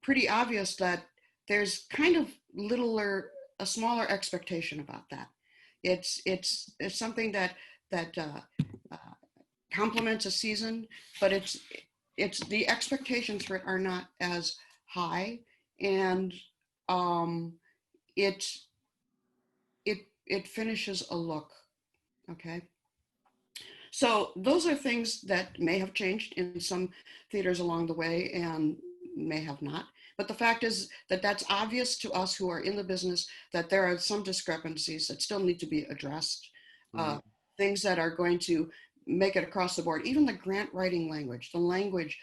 Speaker 2: pretty obvious that there's kind of a smaller expectation about that. It's something that uh, complements a season, but it's the expectations for it are not as high, and um, it it finishes a look. Okay. So those are things that may have changed in some theaters along the way and may have not. But the fact is that that's obvious to us who are in the business, that there are some discrepancies that still need to be addressed, uh,
Speaker 4: Mhm.
Speaker 2: things that are going to make it across the board. Even the grant writing language, the language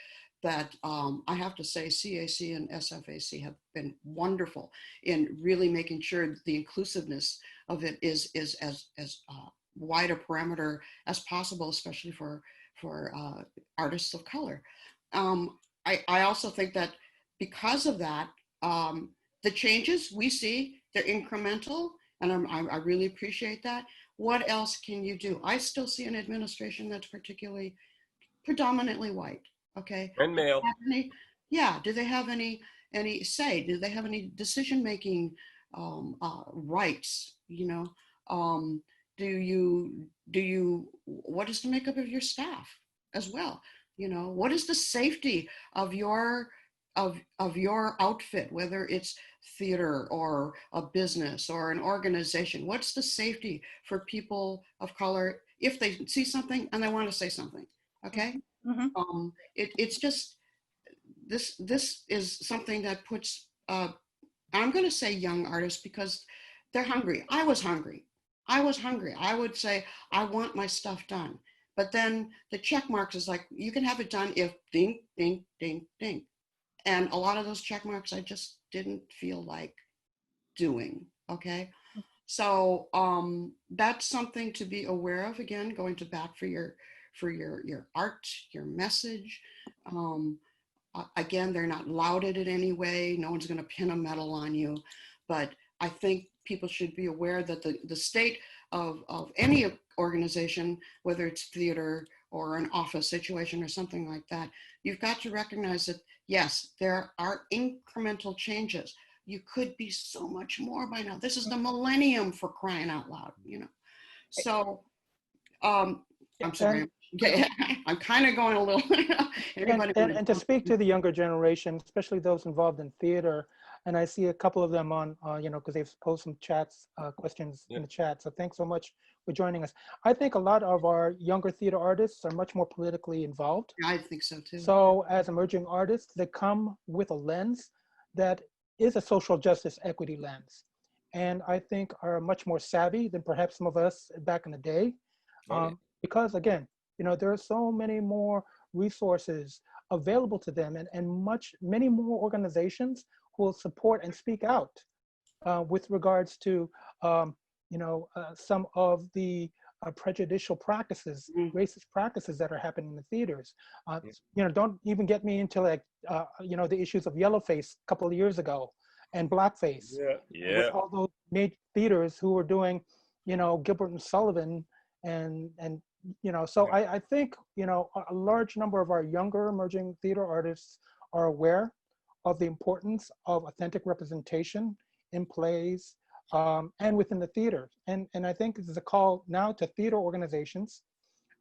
Speaker 2: that I have to say CAC and SFAC have been wonderful in really making sure the inclusiveness of it is as wide a parameter as possible, especially for artists of color. I also think that because of that, the changes we see, they're incremental, and I really appreciate that. What else can you do? I still see an administration that's predominantly white. Okay,
Speaker 4: And male.
Speaker 2: yeah, do they have any say? Do they have any decision making rights? Um, do you what is the makeup of your staff as well? What is the safety of your outfit, whether it's theater or a business or an organization? What's the safety for people of color if they see something and they want to say something? Okay.
Speaker 1: Mhm.
Speaker 2: It's just this is something that puts I'm going to say young artists because they're hungry. I was hungry. I would say I want my stuff done, But then the check marks is like, you can have it done if ding, ding, ding, ding. And a lot of those check marks I just didn't feel like doing. Okay. So that's something to be aware of. Again, going to bat for your art, your message. Again, they're not lauded in any way. No one's going to pin a medal on you. But I think people should be aware that the state of any organization, whether it's theater or an office situation or something like that, you've got to recognize that, yes, there are incremental changes. You could be so much more by now. This is the millennium, for crying out loud, you know. So I'm sorry. I'm kind of going a little.
Speaker 3: And to speak to the younger generation, especially those involved in theater, and I see a couple of them on, you know, because they've posed some chats, questions in the chat. So thanks so much for joining us. I think a lot of our younger theater artists are much more politically involved.
Speaker 2: I think so too.
Speaker 3: So as emerging artists, they come with a lens that is a social justice equity lens. And I think are much more savvy than perhaps some of us back in the day. Because again, you know, there are so many more resources available to them and many more organizations who will support and speak out with regards to, you know, some of the prejudicial practices, racist practices that are happening in the theaters. You know, don't even get me into like, you know, the issues of yellowface a couple of years ago and blackface. With all those made theaters who were doing, you know, Gilbert and Sullivan and you know, so I think, you know, a large number of our younger emerging theater artists are aware of the importance of authentic representation in plays and within the theater. And I think this is a call now to theater organizations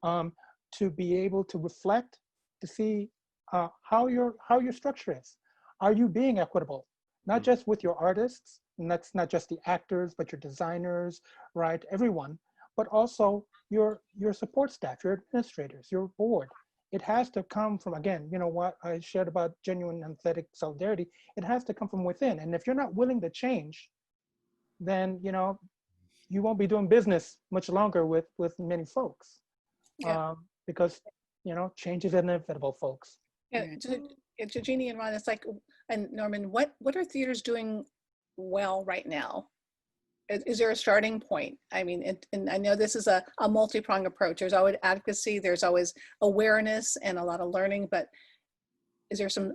Speaker 3: to be able to reflect, to see how your structure is. Are you being equitable? Not just with your artists, and that's not just the actors, but your designers, right? Everyone, but also your support staff, your administrators, your board. It has to come from, again, you know what I shared about genuine empathetic solidarity, it has to come from within. And if you're not willing to change, then, you know, you won't be doing business much longer with many folks. Because, you know, change is inevitable, folks.
Speaker 1: To Jeannie and Ron, it's like, and Norman, what are theaters doing well right now? Is there a starting point? I mean, and I know this is a multi-pronged approach. There's always advocacy, there's always awareness and a lot of learning, but is there some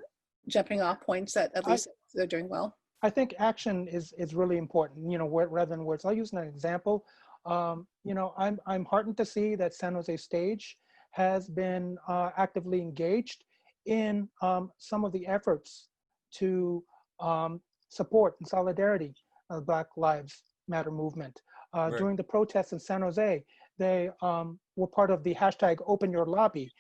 Speaker 1: jumping off points that at least they're doing well?
Speaker 3: I think action is really important, you know, rather than words. I'll use an example. You know, I'm heartened to see that San Jose Stage has been actively engaged in some of the efforts to support and solidarity of Black Lives Matter movement. During the protests in San Jose, they were part of the hashtag Open Your Lobby,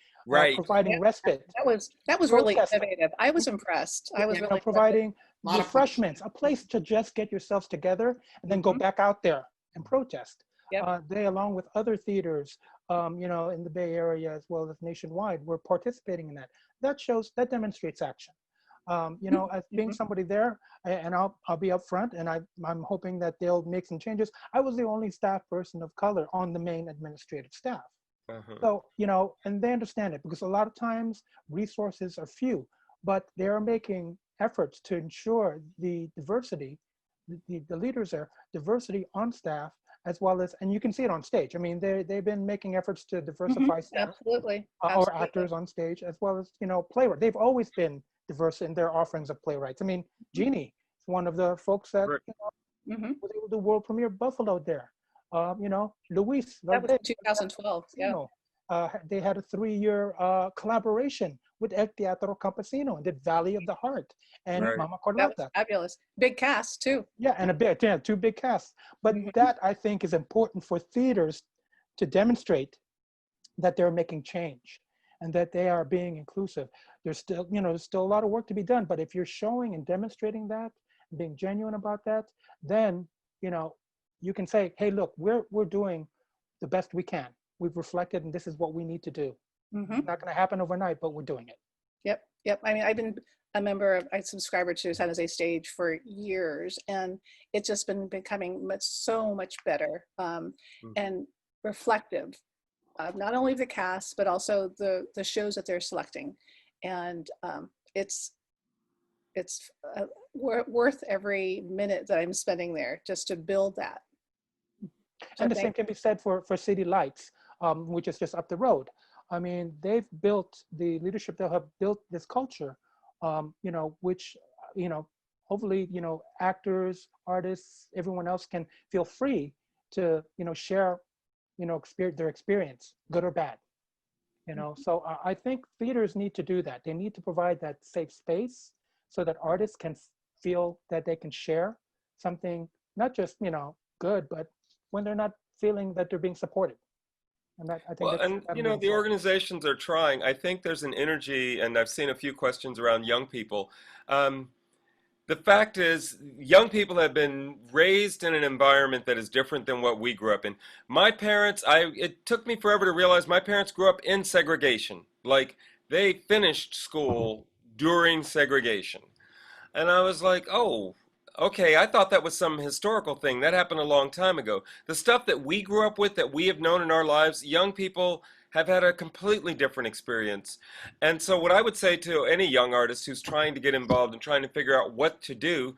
Speaker 3: providing respite.
Speaker 1: That was really innovative. I was impressed. I was really
Speaker 3: providing refreshments, a place to just get yourselves together and then go back out there and protest. They, along with other theaters, you know, in the Bay Area as well as nationwide, were participating in that. That demonstrates action. You know, as being somebody there, and I'll be upfront, and I'm hoping that they'll make some changes. I was the only staff person of color on the main administrative staff. So, you know, and they understand it because a lot of times resources are few, but they are making efforts to ensure the diversity, the leaders there, diversity on staff, as well as, and you can see it on stage. I mean, they've been making efforts to diversify staff,
Speaker 1: absolutely.
Speaker 3: Or actors on stage, as well as, you know, playwright. They've always been diverse in their offerings of playwrights. I mean, Jeannie is one of the folks that you know, was able to do world premiere Buffalo there. You know, Luis.
Speaker 1: That was 2012.
Speaker 3: They had a 3-year collaboration with El Teatro Campesino and did Valley of the Heart and Mama Carlota.
Speaker 1: That was fabulous. Big cast too.
Speaker 3: Yeah, and 2 big casts. But that, I think, is important for theaters to demonstrate that they're making change and that they are being inclusive. There's still, you know, there's still a lot of work to be done, but if you're showing and demonstrating that, and being genuine about that, then, you know, you can say, hey, look, we're doing the best we can. We've reflected, and this is what we need to do. It's not going to happen overnight, but we're doing it.
Speaker 1: Yep. I mean, I've been a subscriber to San Jose Stage for years, and it's just been becoming so much better and reflective not only the cast, but also the shows that they're selecting. And it's worth every minute that I'm spending there just to build that. So
Speaker 3: And the same can be said for City Lights, which is just up the road. I mean, they've built the leadership. They have built this culture, which, hopefully, actors, artists, everyone else can feel free to, share, their experience, good or bad. So I think theaters need to do that. They need to provide that safe space so that artists can feel that they can share something, not just, good, but when they're not feeling that they're being supported. And that, I think
Speaker 4: Well,
Speaker 3: that's
Speaker 4: and
Speaker 3: gotta
Speaker 4: you
Speaker 3: move
Speaker 4: know, the
Speaker 3: forward.
Speaker 4: organizations are trying. I think there's an energy, and I've seen a few questions around young people. Um, the fact is, young people have been raised in an environment that is different than what we grew up in. My parents, it took me forever to realize my parents grew up in segregation. Like they finished school during segregation. And I was like, oh, okay, I thought that was some historical thing. That happened a long time ago. The stuff that we grew up with, that we have known in our lives, young people have had a completely different experience. And so, what I would say to any young artist who's trying to get involved and trying to figure out what to do,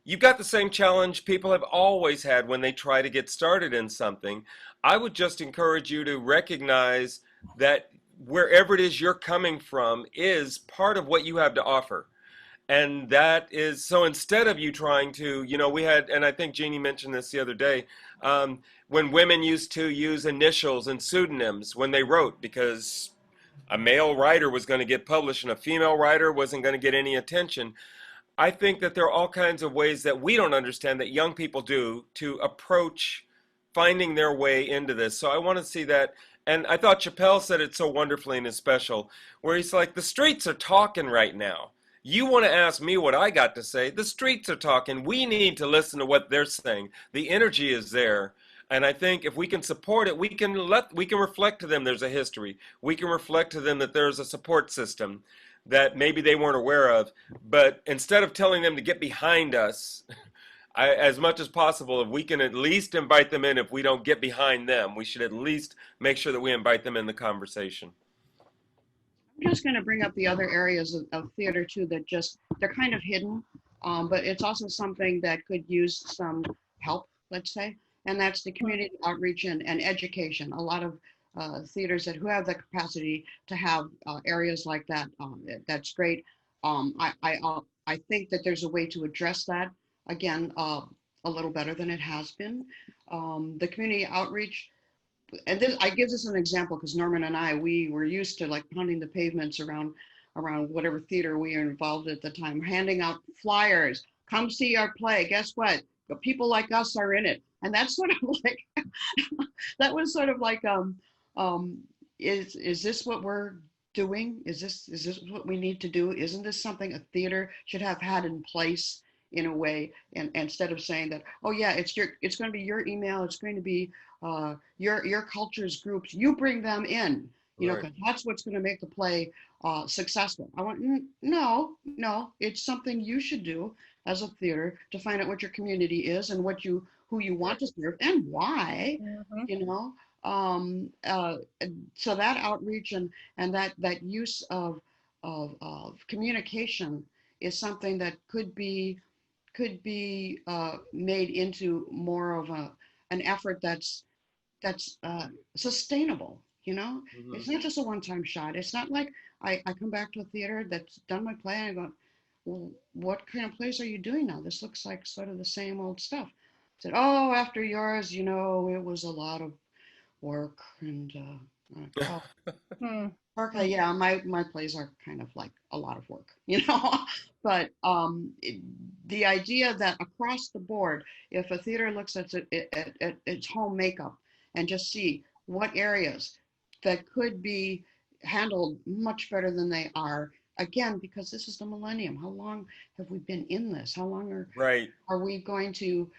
Speaker 4: you've got the same challenge people have always had when they try to get started in something. I would just encourage you to recognize that wherever it is you're coming from is part of what you have to offer. And that is so instead of you trying to, we had, and I think Jeannie mentioned this the other day, when women used to use initials and pseudonyms when they wrote, because a male writer was going to get published and a female writer wasn't going to get any attention. I think that there are all kinds of ways that we don't understand that young people do to approach finding their way into this. So I want to see that. And I thought Chappelle said it so wonderfully in his special, where he's like, the streets are talking right now. You want to ask me what I got to say? The streets are talking. We need to listen to what they're saying. The energy is there. And I think if we can support it, we can reflect to them there's a history. We can reflect to them that there's a support system that maybe they weren't aware of. But instead of telling them to get behind us, as much as possible, if we can at least invite them in, if we don't get behind them, we should at least make sure that we invite them in the conversation.
Speaker 2: I'm just going to bring up the other areas of theater too that they're kind of hidden, but it's also something that could use some help, let's say, and that's the community outreach and education. A lot of theaters who have the capacity to have areas like that, that's great. I think that there's a way to address that, again, a little better than it has been. The community outreach, and this, I give this an example because Norman and I, we were used to like pounding the pavements around whatever theater we were involved at the time, handing out flyers, come see our play. Guess what? The people like us are in it. And that's sort of like, that was sort of like, is this what we're doing? Is this what we need to do? Isn't this something a theater should have had in place in a way? And instead of saying that, oh yeah, it's going to be your email, it's going to be your culture's groups, you bring them in, because that's what's going to make the play successful. I want, no, it's something you should do as a theater to find out what your community is and who you want to serve and why, so that outreach and that use of communication is something that could be made into more of an effort that's sustainable.
Speaker 4: Mm-hmm.
Speaker 2: It's not just a one-time shot. It's not like I come back to a theater that's done my play and I go, well, what kind of plays are you doing now? This looks like sort of the same old stuff. I said, oh, after yours, it was a lot of work and okay, yeah, my plays are kind of like a lot of work, but the idea that across the board, if a theater looks at its home makeup and just see what areas that could be handled much better than they are, again, because this is the millennium. How long have we been in this? How long are we going to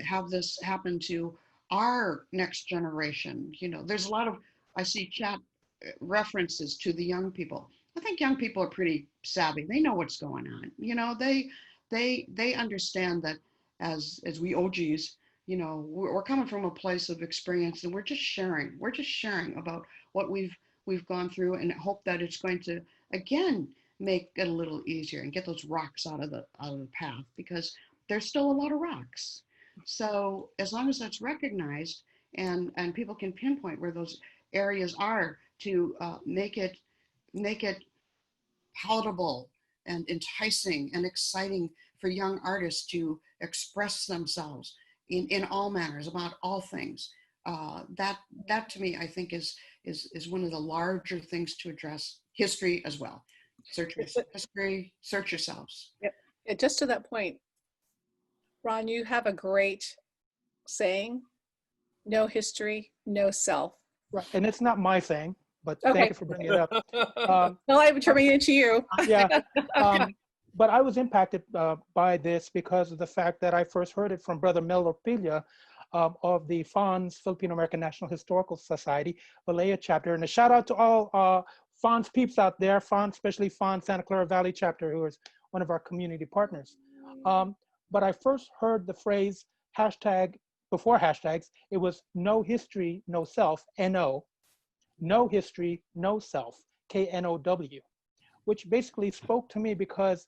Speaker 2: have this happen to our next generation? There's a lot of, I see chat references to the young people. I think young people are pretty savvy. They know what's going on. They understand that as we OGs, you know, we're coming from a place of experience, and we're just sharing. We're just sharing about what we've gone through, and hope that it's going to again make it a little easier and get those rocks out of the path, because there's still a lot of rocks. So as long as that's recognized, and people can pinpoint where those areas are to make it palatable and enticing and exciting for young artists to express themselves in all manners about all things. That to me, I think is one of the larger things to address. History as well. Search your history, search yourselves.
Speaker 1: Yep. And just to that point, Ron, you have a great saying, no history, no self.
Speaker 3: Right. And it's not my thing, but
Speaker 1: Okay.
Speaker 3: thank you for bringing it up.
Speaker 1: Well, I'm turning it to you.
Speaker 3: Yeah. But I was impacted by this because of the fact that I first heard it from Brother Mel Orpilla of the FONS, Filipino American National Historical Society, Vallejo chapter. And a shout out to all FONS peeps out there, FONS, especially FONS Santa Clara Valley chapter, who is one of our community partners. But I first heard the phrase hashtag, before hashtags, it was no history, no self, N-O. No history, no self, K-N-O-W, which basically spoke to me, because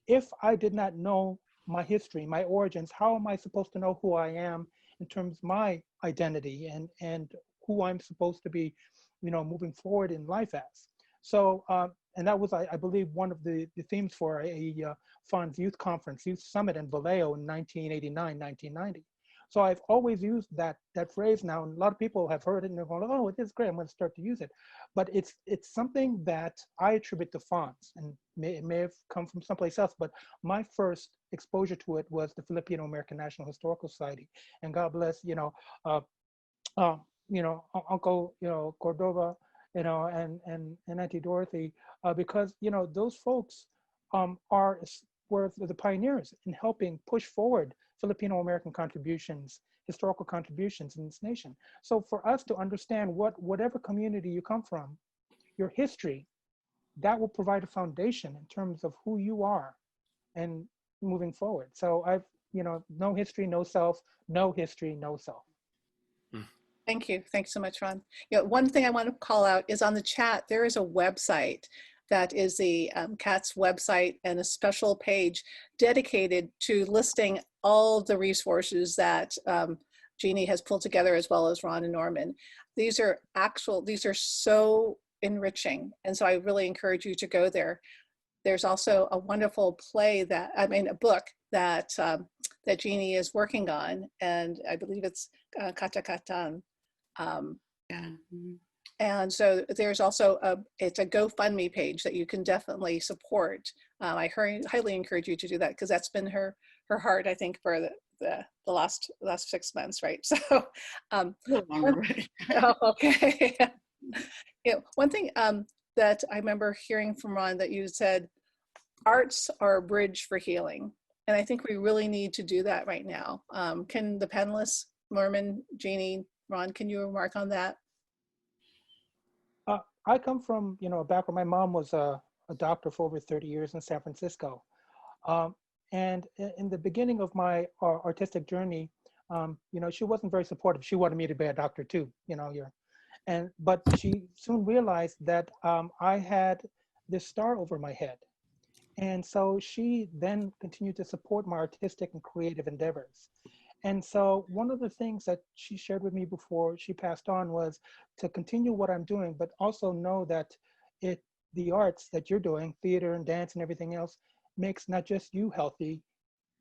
Speaker 3: if I did not know my history, my origins, how am I supposed to know who I am in terms of my identity and who I'm supposed to be, you know, moving forward in life as? So, and that was, I believe, one of the themes for a FONS Youth Conference, Youth Summit in Vallejo in 1989, 1990. So I've always used that phrase now, and a lot of people have heard it and they're going, oh, it is great, I'm going to start to use it. But it's something that I attribute to FONS, and it may have come from someplace else, but my first exposure to it was the Filipino American National Historical Society. And God bless, Uncle, Cordova, and Auntie Dorothy, because, those folks were the pioneers in helping push forward Filipino American contributions, historical contributions in this nation. So for us to understand whatever community you come from, your history, that will provide a foundation in terms of who you are and moving forward. So no history, no self, no history, no self.
Speaker 1: Thank you. Thanks so much, Ron. One thing I want to call out is on the chat, there is a website that is the CAT's website, and a special page dedicated to listing all the resources that Jeannie has pulled together, as well as Ron and Norman. These are so enriching. And so I really encourage you to go there. There's also a wonderful a book that Jeannie is working on, and I believe it's Katakatan. And so there's also it's a GoFundMe page that you can definitely support. I highly encourage you to do that, because that's been her heart, I think, for the last 6 months, right? So, okay. One thing that I remember hearing from Ron, that you said, arts are a bridge for healing, and I think we really need to do that right now. Can the panelists, Norman, Jeannie, Ron, can you remark on that?
Speaker 3: I come from, a background. My mom was a doctor for over 30 years in San Francisco. And in the beginning of my artistic journey, she wasn't very supportive. She wanted me to be a doctor too, but she soon realized that I had this star over my head. And so she then continued to support my artistic and creative endeavors. And so one of the things that she shared with me before she passed on was to continue what I'm doing, but also know that the arts that you're doing, theater and dance and everything else, makes not just you healthy,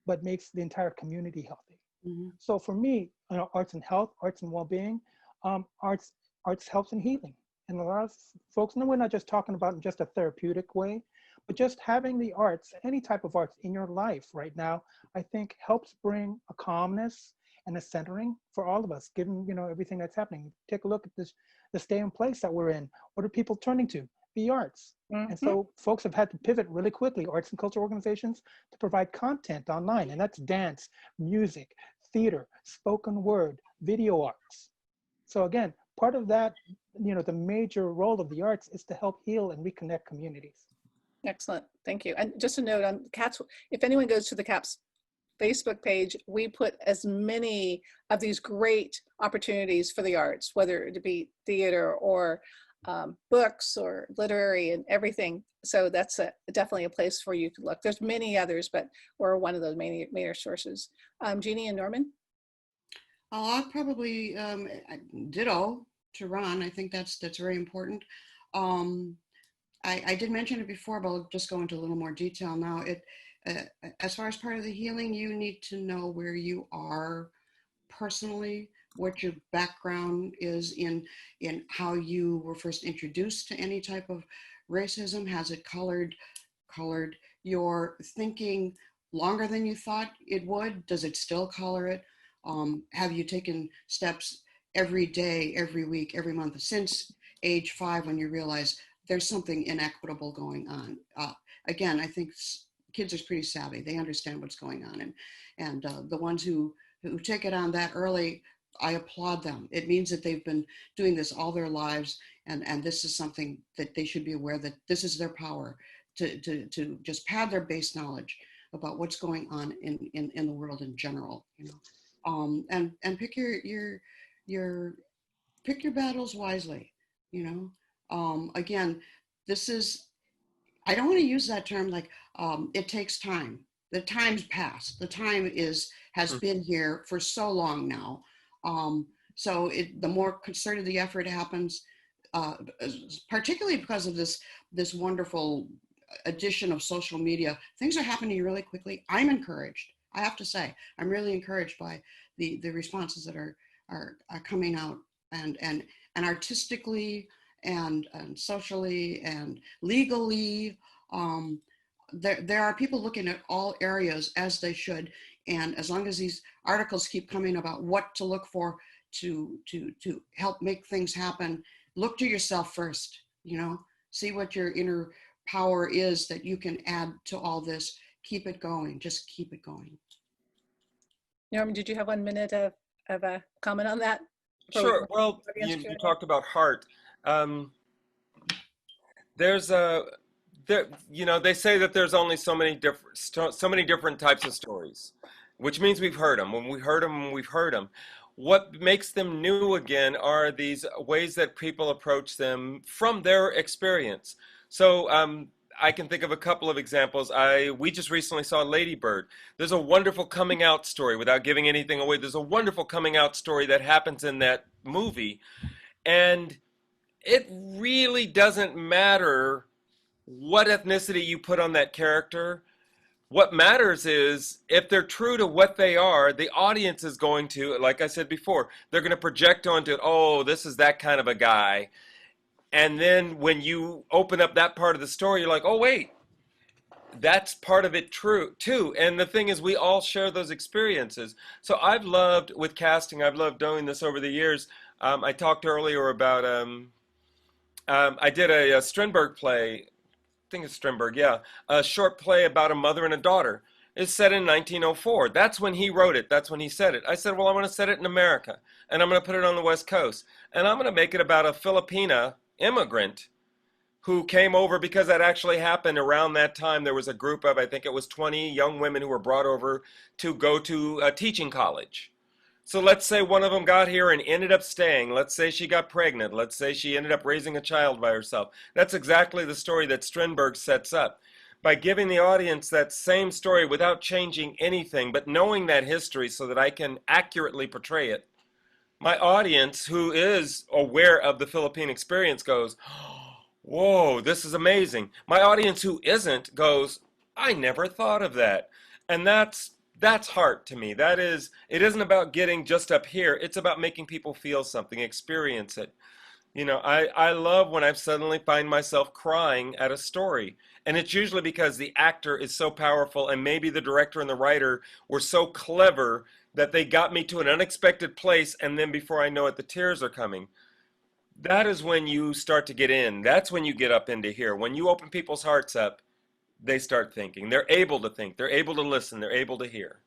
Speaker 3: but makes the entire community healthy. Mm-hmm. So for me, arts and health, arts and well-being, arts helps in healing. And a lot of folks, and we're not just talking about in just a therapeutic way, but just having the arts, any type of arts in your life right now, I think helps bring a calmness and a centering for all of us, given everything that's happening. Take a look at the stay in place that we're in. What are people turning to? The arts. Mm-hmm. And so folks have had to pivot really quickly, arts and culture organizations, to provide content online. And that's dance, music, theater, spoken word, video arts. So again, part of that, the major role of the arts is to help heal and reconnect communities.
Speaker 1: Excellent, thank you. And just a note on CATS, if anyone goes to the CATS Facebook page, we put as many of these great opportunities for the arts, whether it be theater or books or literary and everything. So that's definitely a place for you to look. There's many others, but we're one of those major sources. Jeannie and Norman?
Speaker 2: I'll probably ditto to Ron. I think that's very important. I did mention it before, but I'll just go into a little more detail now. As far as part of the healing, you need to know where you are personally, what your background is in how you were first introduced to any type of racism. Has it colored your thinking longer than you thought it would? Does it still color it? Have you taken steps every day, every week, every month since age 5 when you realize there's something inequitable going on? Again, I think kids are pretty savvy. They understand what's going on. And the ones who take it on that early, I applaud them. It means that they've been doing this all their lives. And this is something that they should be aware that this is their power to just pad their base knowledge about what's going on in the world in general, you know. And pick your battles wisely, you know. Again, this is, I don't want to use that term like it takes time. The time's passed. The time has been here for so long now. So the more concerted the effort happens, particularly because of this wonderful addition of social media, things are happening really quickly. I'm encouraged. I have to say, I'm really encouraged by the responses that are coming out, and artistically and socially and legally. There are people looking at all areas, as they should, and as long as these articles keep coming about what to look for to help make things happen, look to yourself first, you know, see what your inner power is that you can add to all this. Keep it going, just keep it going.
Speaker 1: Norman, did you have 1 minute of a comment on that?
Speaker 4: Sure. Well, you talked about heart. There's you know, they say that there's only so many different types of stories, which means we've heard them. When we heard them, we've heard them. What makes them new again are these ways that people approach them from their experience. So I can think of a couple of examples. We just recently saw Lady Bird. There's a wonderful coming out story, without giving anything away. There's a wonderful coming out story that happens in that movie. And it really doesn't matter what ethnicity you put on that character. What matters is if they're true to what they are, the audience is going to, like I said before, they're going to project onto it, oh, this is that kind of a guy. And then when you open up that part of the story, you're like, oh, wait, that's part of it true too. And the thing is, we all share those experiences. So I've loved, with casting, I've loved doing this over the years. I talked earlier about, I did a Strindberg play, I think it's Strindberg, yeah, a short play about a mother and a daughter. It's set in 1904. That's when he wrote it. That's when he said it. I said, well, I'm going to set it in America, and I'm going to put it on the West Coast, and I'm going to make it about a Filipina immigrant who came over, because that actually happened around that time. There was a group of, I think it was 20 young women who were brought over to go to a teaching college. So let's say one of them got here and ended up staying. Let's say she got pregnant. Let's say she ended up raising a child by herself. That's exactly the story that Strindberg sets up. By giving the audience that same story without changing anything, but knowing that history so that I can accurately portray it, my audience, who is aware of the Philippine experience, goes, whoa, this is amazing. My audience who isn't goes, I never thought of that. And that's heart to me. That is, it isn't about getting just up here. It's about making people feel something, experience it. You know, I love when I suddenly find myself crying at a story. And it's usually because the actor is so powerful, and maybe the director and the writer were so clever that they got me to an unexpected place, and then before I know it, the tears are coming. That is when you start to get in. That's when you get up into here. When you open people's hearts up, they start thinking. They're able to think. They're able to listen. They're able to hear.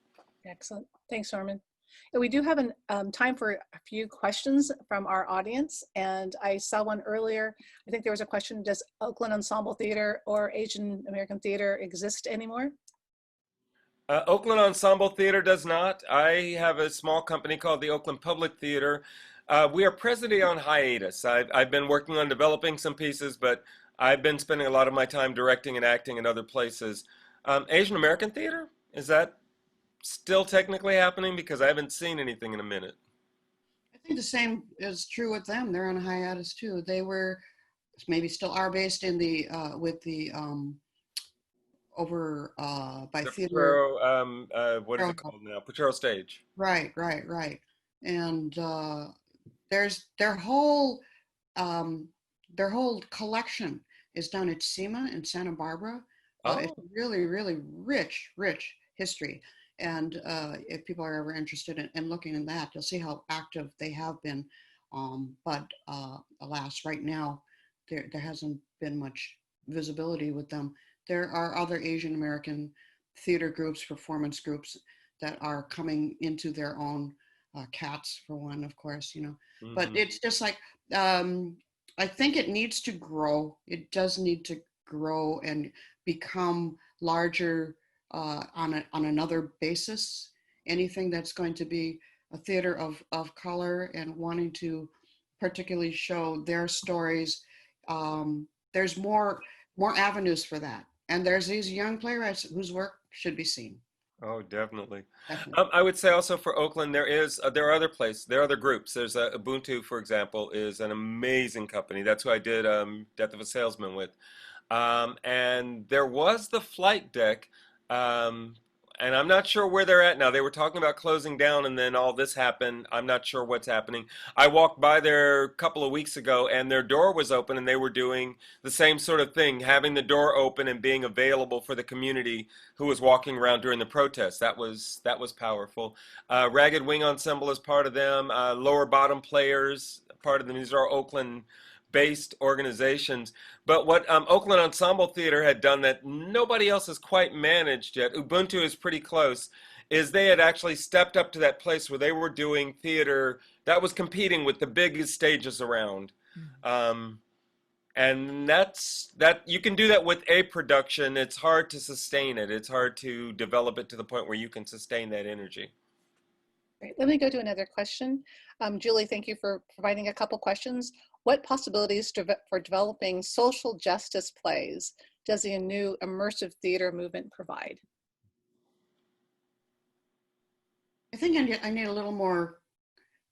Speaker 1: Excellent. Thanks, Norman. And we do have time for a few questions from our audience. And I saw one earlier. I think there was a question, does Oakland Ensemble Theater or Asian American Theater exist anymore?
Speaker 4: Oakland Ensemble Theater does not. I have a small company called the Oakland Public Theater. We are presently on hiatus. I've been working on developing some pieces, but I've been spending a lot of my time directing and acting in other places. Asian American Theater, is that still technically happening? Because I haven't seen anything in a minute.
Speaker 2: I think the same is true with them. They're on hiatus too. They were, maybe still are, based in the with the over by
Speaker 4: The
Speaker 2: theater.
Speaker 4: Potrero, what is it called now? Potrero Stage.
Speaker 2: Right. And there's um, their whole collection is down at SEMA in Santa Barbara. It's
Speaker 4: Oh,
Speaker 2: really rich history. And if people are ever interested in looking in that, you'll see how active they have been. But alas, right now, there hasn't been much visibility with them. There are other Asian American theater groups, performance groups that are coming into their own. Cats, for one, of course, you know. But
Speaker 4: hmm.
Speaker 2: it's just like, I think it needs to grow. It does need to grow and become larger on another basis. Anything that's going to be a theater of color and wanting to particularly show their stories, there's more avenues for that. And there's these young playwrights whose work should be seen.
Speaker 4: Oh, definitely.
Speaker 2: Definitely.
Speaker 4: I would say also for Oakland, there are other places, there are other groups. There's Ubuntu, for example, is an amazing company. That's who I did Death of a Salesman with. And there was the flight deck, um, and I'm not sure where they're at now. They were talking about closing down, and then all this happened. I'm not sure what's happening. I walked by there a couple of weeks ago, and their door was open, and they were doing the same sort of thing, having the door open and being available for the community who was walking around during the protest. That was powerful. Ragged Wing Ensemble is part of them. Lower Bottom Players, part of them. These are Oakland based organizations. But what Oakland Ensemble Theater had done that nobody else has quite managed yet, Ubuntu is pretty close, is they had actually stepped up to that place where they were doing theater that was competing with the biggest stages around. Um, and that you can do that with a production. It's hard to sustain it. It's hard to develop it to the point where you can sustain that energy.
Speaker 1: Great. Let me go to another question. Julie, thank you for providing a couple questions. What possibilities for developing social justice plays does the new immersive theater movement provide?
Speaker 2: I think I need a little more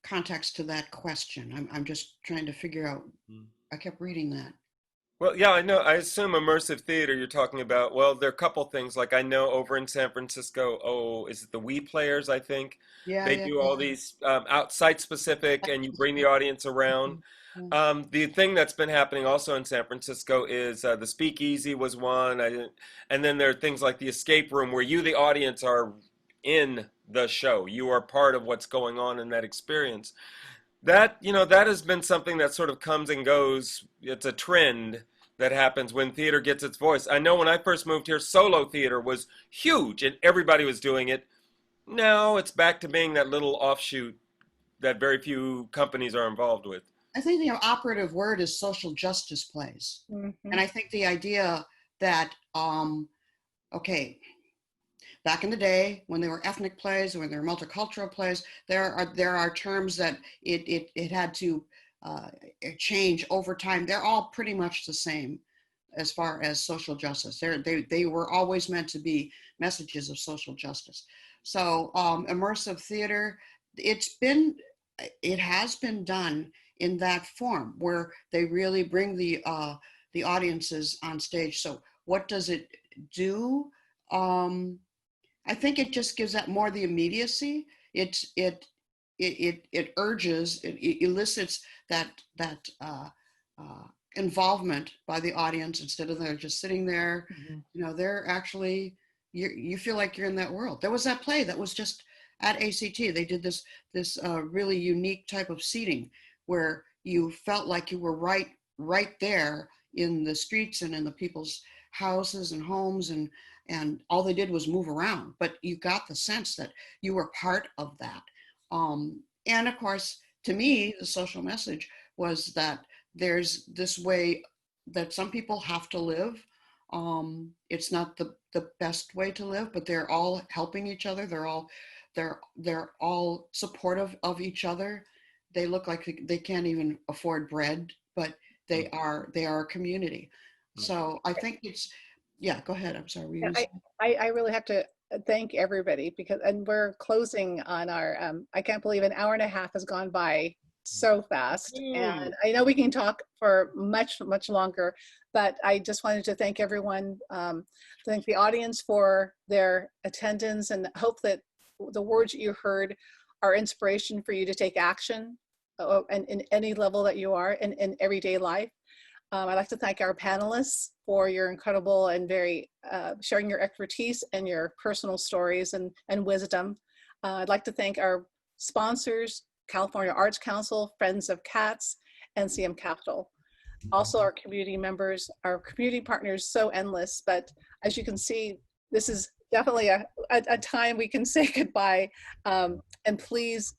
Speaker 2: context to that question. I'm just trying to figure out. I kept reading that.
Speaker 4: Well, yeah, I know. I assume immersive theater you're talking about. Well, there are a couple things. Like I know over in San Francisco, oh, is it the Wii Players, I think?
Speaker 2: Yeah,
Speaker 4: They
Speaker 2: yeah,
Speaker 4: do all
Speaker 2: yeah.
Speaker 4: these outside specific and you bring the audience around.
Speaker 2: Mhm. Yeah.
Speaker 4: The thing that's been happening also in San Francisco is the Speakeasy was one. And then there are things like the escape room where you, the audience, are in the show. You are part of what's going on in that experience. That has been something that sort of comes and goes. It's a trend that happens when theater gets its voice. I know when I first moved here, solo theater was huge and everybody was doing it. Now it's back to being that little offshoot that very few companies are involved with.
Speaker 2: I think the operative word is social justice plays.
Speaker 1: Mhm.
Speaker 2: And I think the idea that, okay, back in the day when there were ethnic plays, when there were multicultural plays, there are terms that it had to change over time. They're all pretty much the same as far as social justice. They were always meant to be messages of social justice. So immersive theater, it's been it has been done in that form where they really bring the audiences on stage. So what does it do? I think it just gives that more the immediacy. It urges, it elicits that involvement by the audience instead of they're just sitting there.
Speaker 3: Mhm.
Speaker 2: You know, they're actually you feel like you're in that world. There was that play that was just at ACT. They did this really unique type of seating where you felt like you were right there in the streets and in the people's houses and homes, and all they did was move around, but you got the sense that you were part of that. And of course, to me, the social message was that there's this way that some people have to live. It's not the the best way to live, but they're all helping each other. They're all supportive of each other. They look like they can't even afford bread, but they are a community. So I think it's, yeah, go ahead. I'm sorry. Were
Speaker 1: Yeah,
Speaker 2: you saying?
Speaker 1: I really have to thank everybody because, and we're closing on our, I can't believe an hour and a half has gone by so fast.
Speaker 4: Mm.
Speaker 1: And I know we can talk for much, much longer, but I just wanted to thank everyone, thank the audience for their attendance, and hope that the words you heard are inspiration for you to take action, and in any level that you are in everyday life. I'd like to thank our panelists for your incredible and very sharing your expertise and your personal stories and wisdom. I'd like to thank our sponsors, California Arts Council, Friends of Cats, and CM Capital. Also our community members, our community partners, so endless, but as you can see, this is definitely a time we can say goodbye. And please,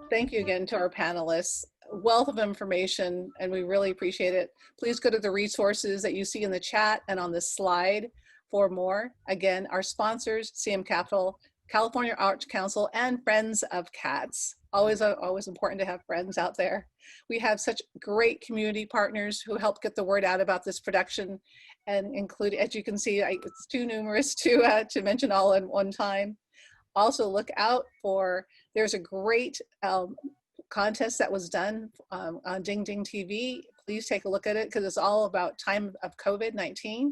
Speaker 1: thank you again to our panelists. Wealth of information, and we really appreciate it. Please go to the resources that you see in the chat and on this slide for more. Again, our sponsors, CM Capital, California Arts Council, and Friends of Cats. Always important to have friends out there. We have such great community partners who help get the word out about this production, and include, as you can see, it's too numerous to mention all in one time. Also look out for, there's a great contest that was done on Ding Ding TV. Please take a look at it because it's all about time of COVID-19.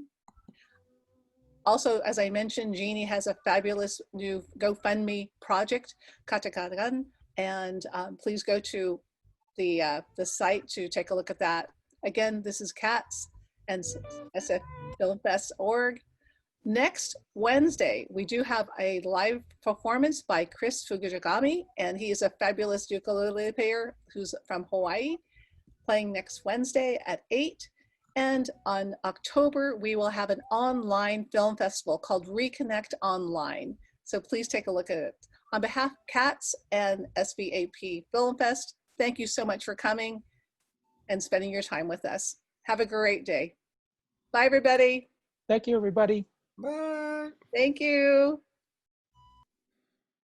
Speaker 1: Also, as I mentioned, Jeannie has a fabulous new GoFundMe project, Katakagan, and please go to the site to take a look at that. Again, this is Cats and sffilmfest.org. Next Wednesday, we do have a live performance by Chris Fukujigami, and he is a fabulous ukulele player who's from Hawaii, playing next Wednesday at 8. And on October, we will have an online film festival called Reconnect Online. So please take a look at it. On behalf of CATS and SVAP Film Fest, thank you so much for coming and spending your time with us. Have a great day. Bye, everybody.
Speaker 3: Thank you, everybody.
Speaker 4: Bye.
Speaker 1: Thank you.